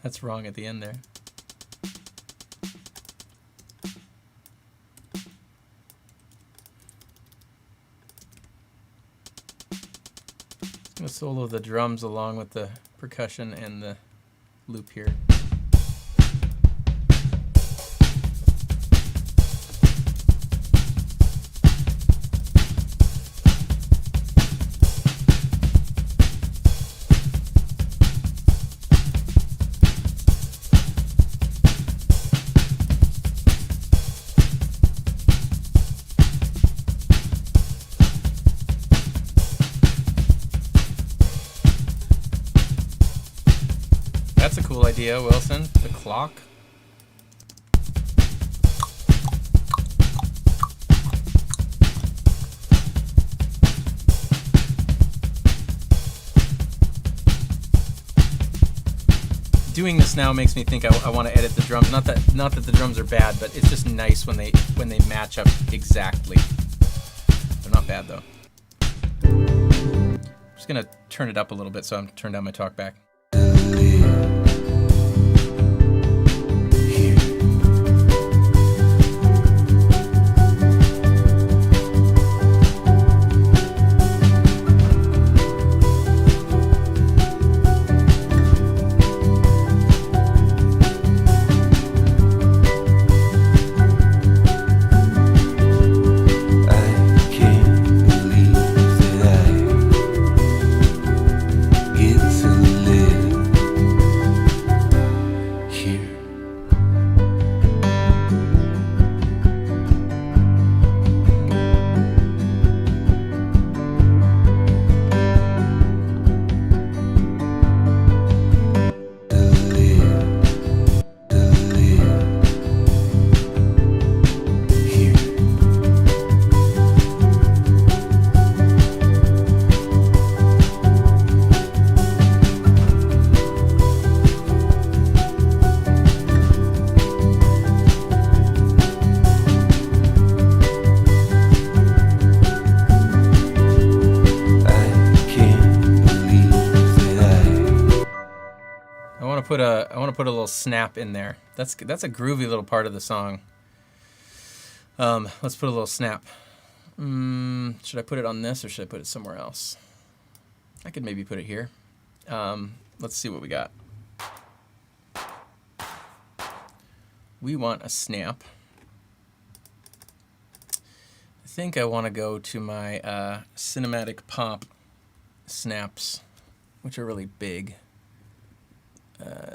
That's wrong at the end there. I'm going to solo the drums along with the percussion and the loop here. That's a cool idea, Wilson. The clock. Doing this now makes me think I want to edit the drums. Not that the drums are bad, but it's just nice when they match up exactly. They're not bad though. I'm just gonna turn it up a little bit, so I'm turn down my talk back. It's a to put a little snap in there. That's a groovy little part of the song. Let's put a little snap. Should I put it on this or should I put it somewhere else? I could maybe put it here. Let's see what we got. We want a snap. I think I want to go to my cinematic pop snaps, which are really big.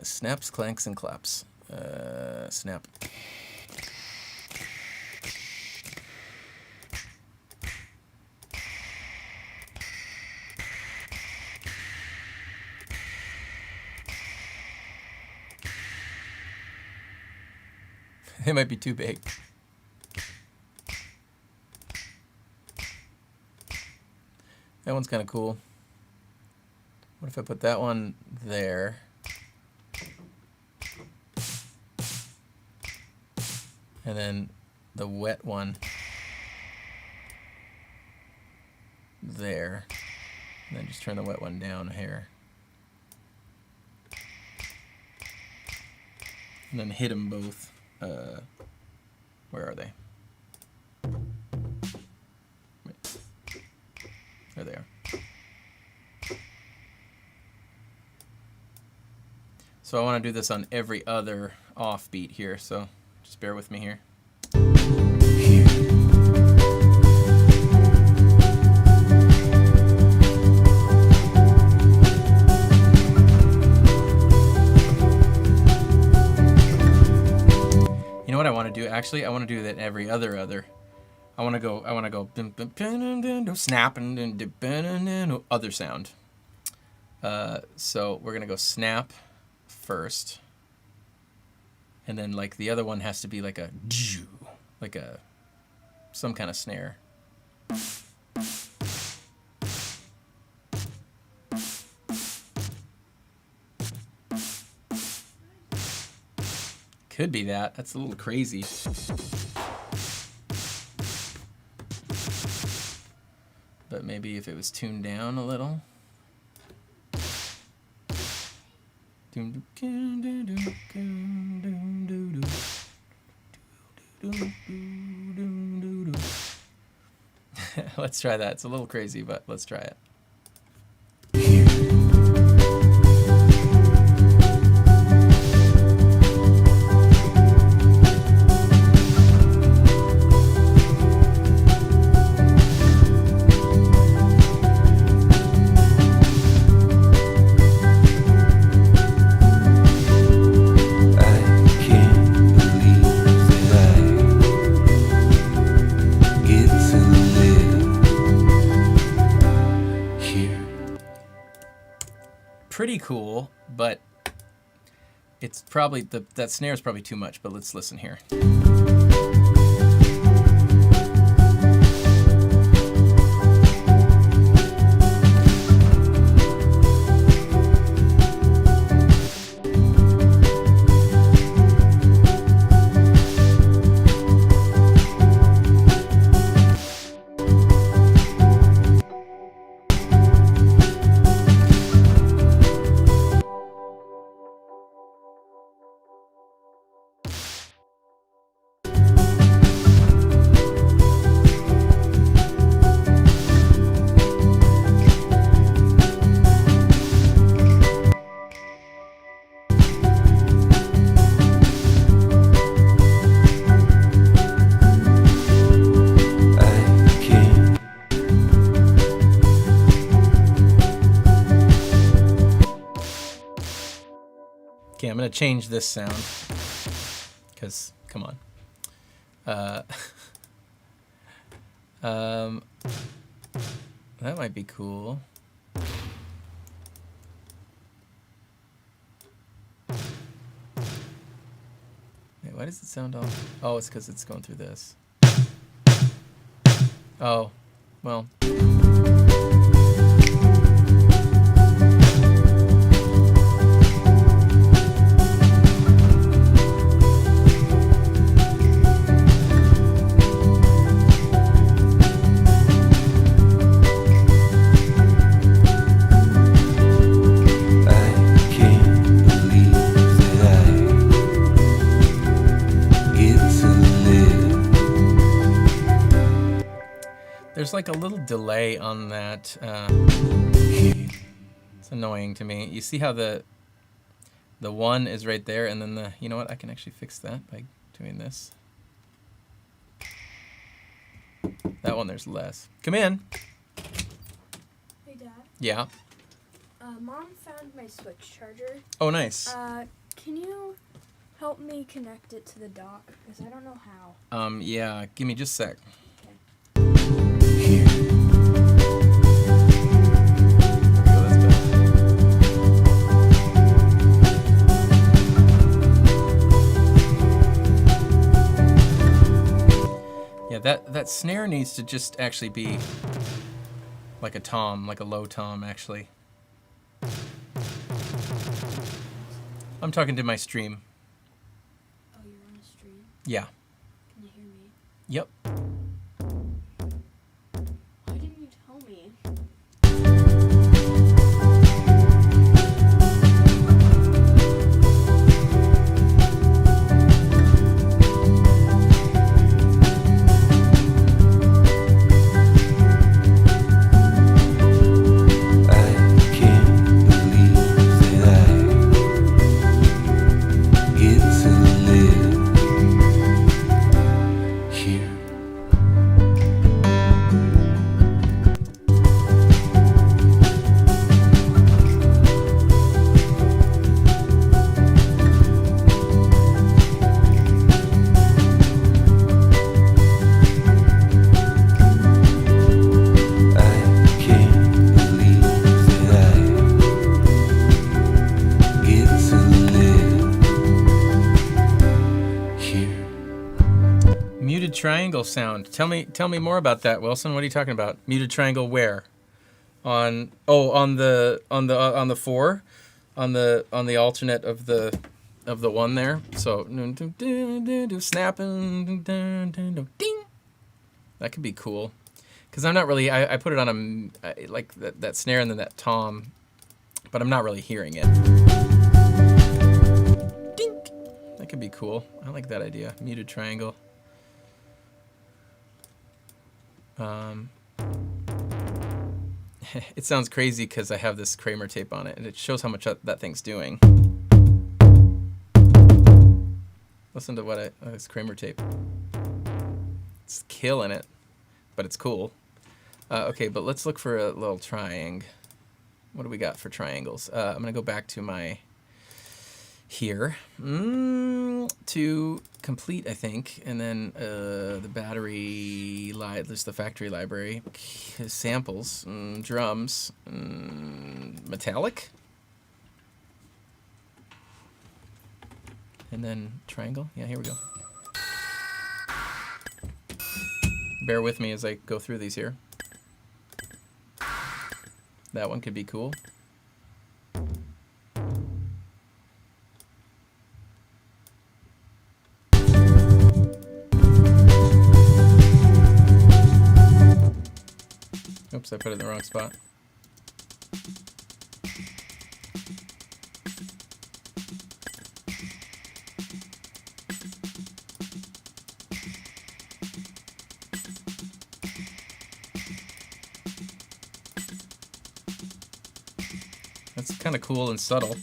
Snaps, clanks, and claps. Snap. It might be too big. That one's kind of cool. What if I put that one there? And then the wet one there. And then just turn the wet one down here. And then hit them both. Where are they? There they are. So I want to do this on every other offbeat here, so just bear with me here. You know what I want to do? Actually, I want to do that every other. I want to go snap and other sound. So we're gonna go snap first, and then like the other one has to be like a some kind of snare. Could be that. That's a little crazy. But maybe if it was tuned down a little. Let's try that. It's a little crazy, but let's try it. Pretty cool, but it's probably that snare is probably too much, but let's listen here. Okay, I'm going to change this sound, because, come on. That might be cool. Wait, why does it sound all... Oh, it's because it's going through this. Oh, well... I can't believe there's like a little delay on that. It's annoying to me. You see how the 1 is right there, and then you know what? I can actually fix that by doing this. That one, there's less. Come in. Hey, Dad. Yeah. Mom found my Switch charger. Oh, nice. Can you help me connect it to the dock? Because I don't know how. Yeah. Give me just a sec. Here. Yeah, that snare needs to just actually be like a tom, like a low tom, actually. I'm talking to my stream. Oh, you're on a stream? Yeah. Can you hear me? Yep. Why didn't you tell me? Triangle sound. Tell me more about that, Wilson. What are you talking about? Muted triangle where? On the 4, on the alternate of the 1 there. So snapping, ding. That could be cool. Because I'm not really. I put it on like that snare and then that tom, but I'm not really hearing it. Ding. That could be cool. I like that idea. Muted triangle. It sounds crazy because I have this Kramer tape on it, and it shows how much that thing's doing. Listen to what this Kramer tape. It's killing it, but it's cool. Okay, but let's look for a little triangle. What do we got for triangles? I'm gonna go back to my here to complete, I think, and then the battery there's the factory library, samples, drums, metallic, and then triangle. Yeah, here we go. Bear with me as I go through these here. That one could be cool. Oops, I put it in the wrong spot. That's kind of cool and subtle.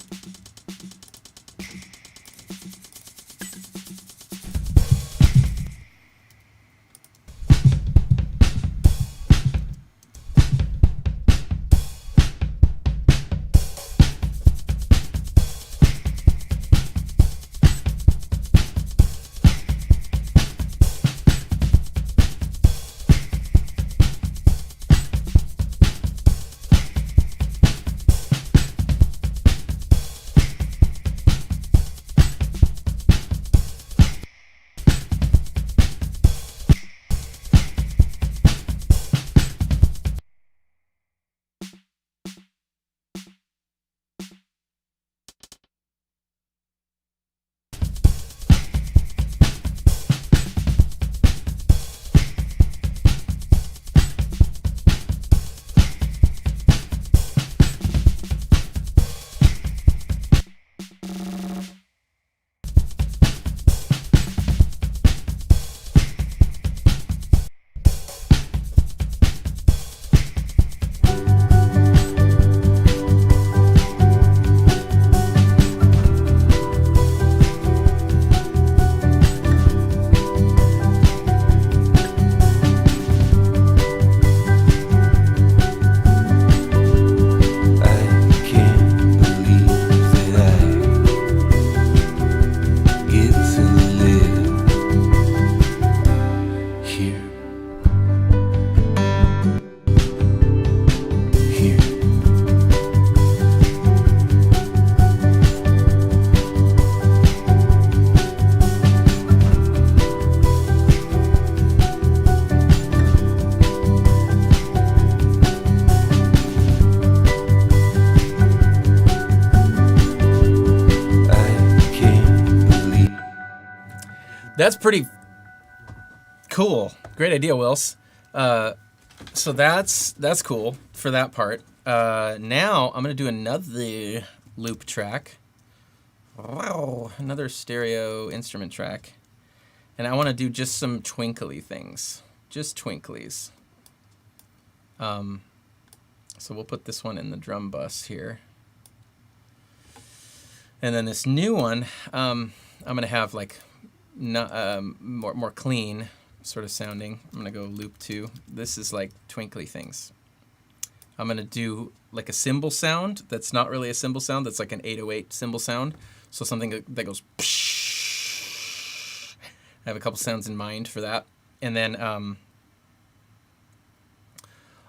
That's pretty cool. Great idea, Wills. So that's cool for that part. Now I'm gonna do another loop track. Wow, another stereo instrument track. And I want to do just some twinkly things. Just twinklies. So we'll put this one in the drum bus here. And then this new one, I'm going to have like more clean sort of sounding. I'm going to go loop 2. This is like twinkly things. I'm going to do like a cymbal sound that's not really a cymbal sound. That's like an 808 cymbal sound. So something that goes psh. I have a couple sounds in mind for that. And then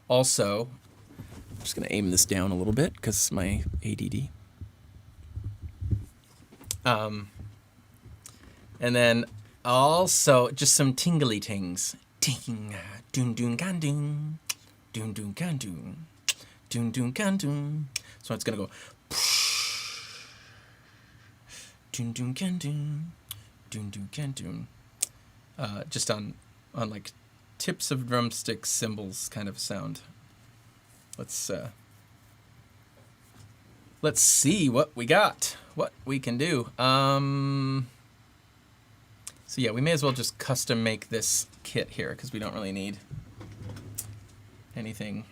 also, I'm just going to aim this down a little bit because my ADD. And then also just some tingly tings. Ting, doon doon gan doon, doon doon gan doon, doon doon gan doon. So it's going to go doon doon gan doon, doon doon gan doon. Just on like tips of drumstick cymbals kind of sound. Let's see what we got, what we can do. So yeah, we may as well just custom make this kit here because we don't really need anything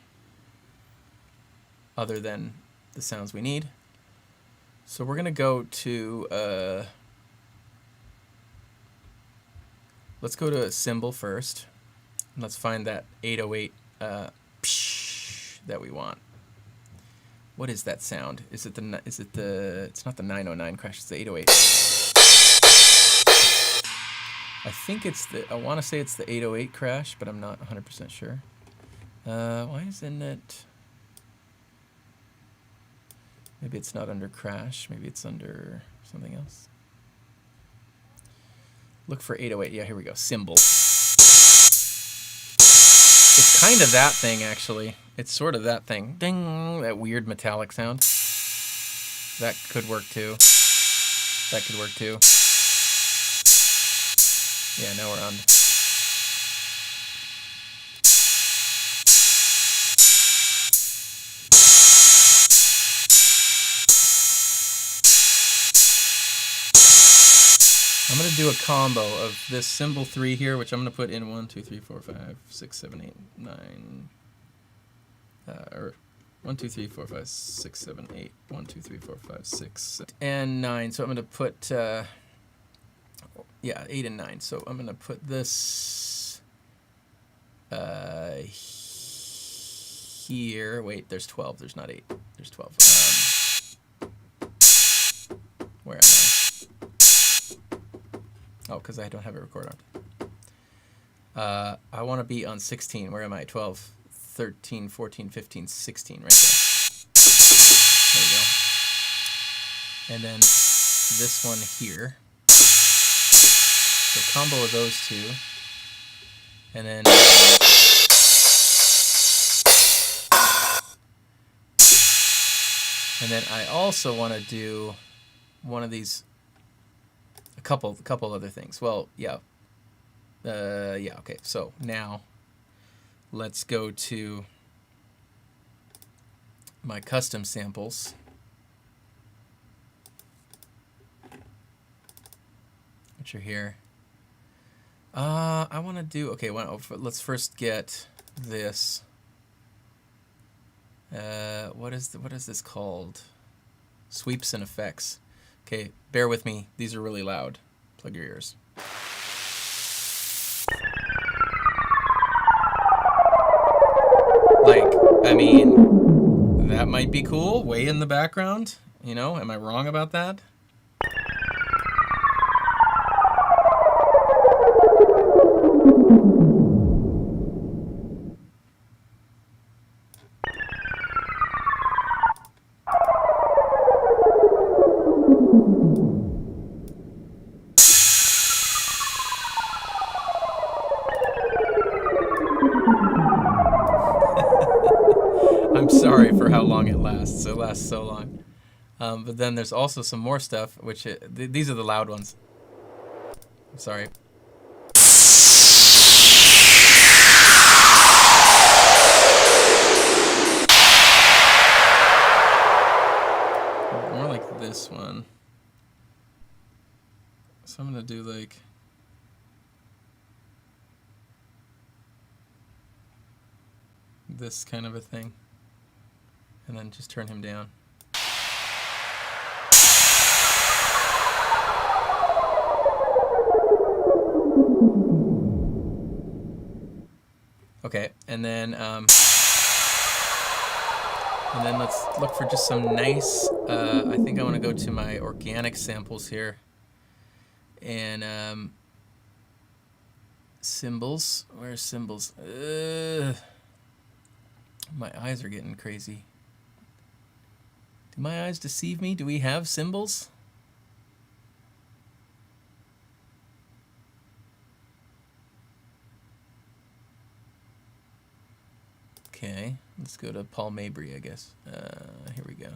other than the sounds we need. So we're gonna go to let's go to a cymbal first. And let's find that 808 psh that we want. What is that sound? Is it the it's not the 909 crash, it's the 808. I think it's I want to say it's the 808 crash, but I'm not 100% sure. Why isn't it? Maybe it's not under crash, maybe it's under something else. Look for 808. Yeah, here we go. Cymbal. It's kind of that thing, actually. It's sort of that thing. Ding! That weird metallic sound. That could work too. That could work too. Yeah, now we're on. I'm going to do a combo of this cymbal 3 here, which I'm going to put in 1, 2, 3, 4, 5, 6, 7, 8, 9. Or 1, 2, 3, 4, 5, 6, 7, 8. 1, 2, 3, 4, 5, 6, and 9. So I'm going to put, yeah, 8 and 9. So I'm going to put this here. Wait, there's 12. There's not 8. There's 12. Where am I? Oh, because I don't have it recorded on. I want to be on 16. Where am I? 12, 13, 14, 15, 16. Right there. There we go. And then this one here. So combo of those two. And then... And then I also want to do one of these... A couple other things. Well, yeah. Yeah, okay. So now let's go to my custom samples. Which are here. I want to do, okay, let's first get this. What is this called? Sweeps and effects. Okay, bear with me. These are really loud. Plug your ears. Like, I mean, that might be cool, way in the background. You know, am I wrong about that? I'm sorry for how long it lasts. It lasts so long. But then there's also some more stuff, which these are the loud ones. I'm sorry. So I'm gonna do like this kind of a thing, and then just turn him down. Okay, and then let's look for just some nice. I think I want to go to my organic samples here, and cymbals. Where's cymbals? My eyes are getting crazy. Do my eyes deceive me? Do we have cymbals? Okay, let's go to Paul Mabry, I guess. Here we go.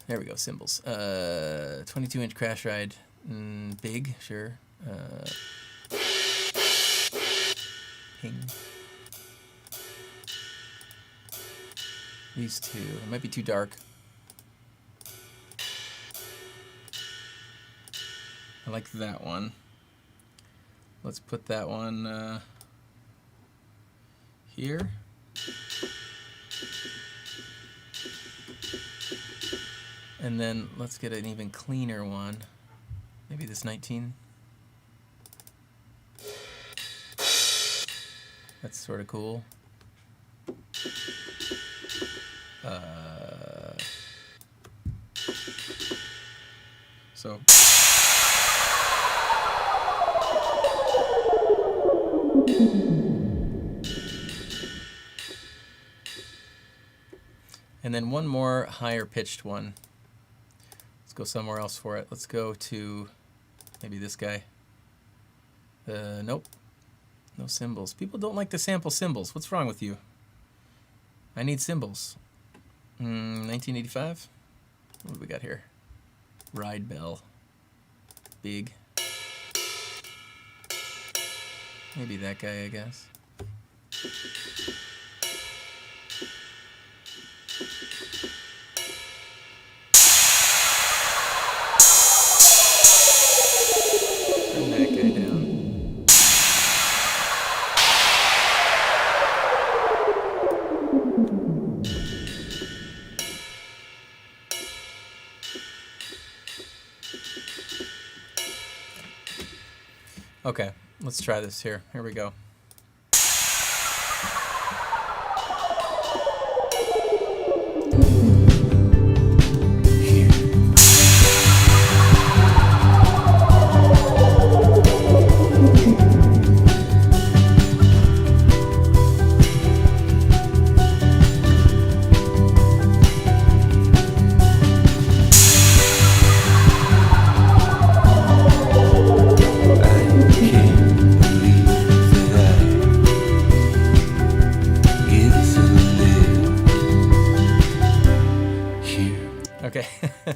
There we go, cymbals. 22-inch crash ride. Big, sure. Ping. These two. It might be too dark. I like that one. Let's put that one here. And then let's get an even cleaner one. Maybe this 19. That's sort of cool. So. And then one more higher pitched one. Let's go somewhere else for it. Let's go to maybe this guy. Nope. No cymbals. People don't like to sample cymbals. What's wrong with you? I need cymbals. 1985. What do we got here? Ride bell. Big. Maybe that guy, I guess. Turn that guy down. Okay, let's try this here. Here we go. Okay,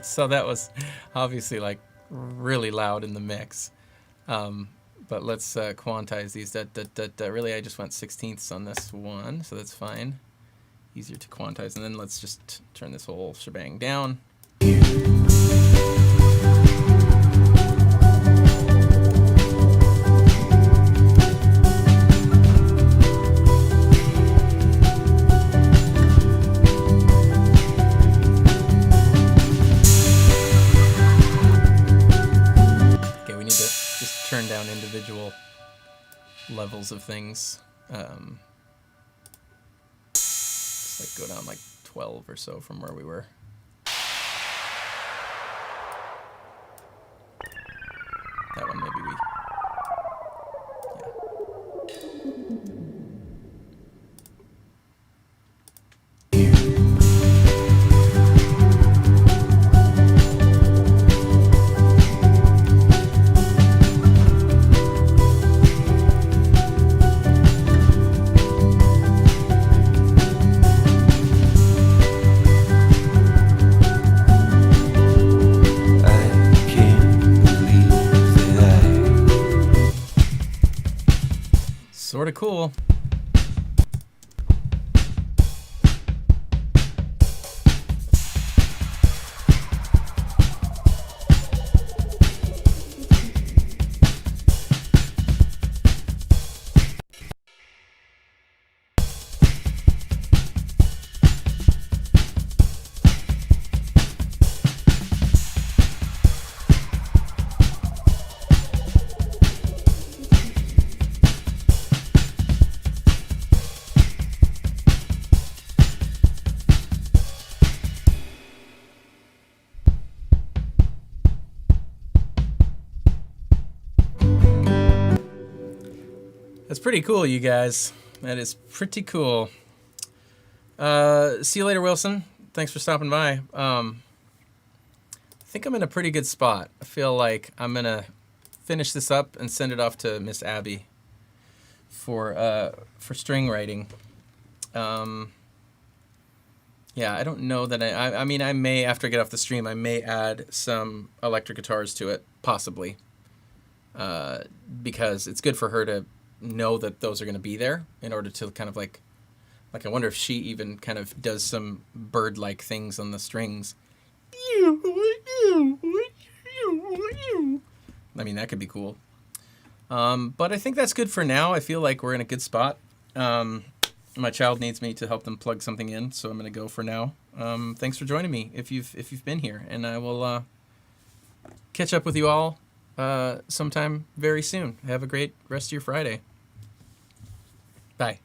so that was obviously like really loud in the mix, but let's quantize these. Really, I just went 16ths on this one, so that's fine. Easier to quantize, and then let's just turn this whole shebang down. Turn down individual levels of things. Just like go down like 12 or so from where we were. That one maybe we. Sort of cool. pretty cool, you guys. That is pretty cool. See you later, Wilson. Thanks for stopping by. I think I'm in a pretty good spot. I feel like I'm going to finish this up and send it off to Miss Abby for string writing. Yeah, I don't know that I mean, I may, after I get off the stream, I may add some electric guitars to it, possibly. Because it's good for her to know that those are going to be there in order to kind of like I wonder if she even kind of does some bird-like things on the strings. I mean, that could be cool. But I think that's good for now. I feel like we're in a good spot. My child needs me to help them plug something in, so I'm going to go for now. Thanks for joining me if you've been here, and I will catch up with you all sometime very soon. Have a great rest of your Friday. Bye.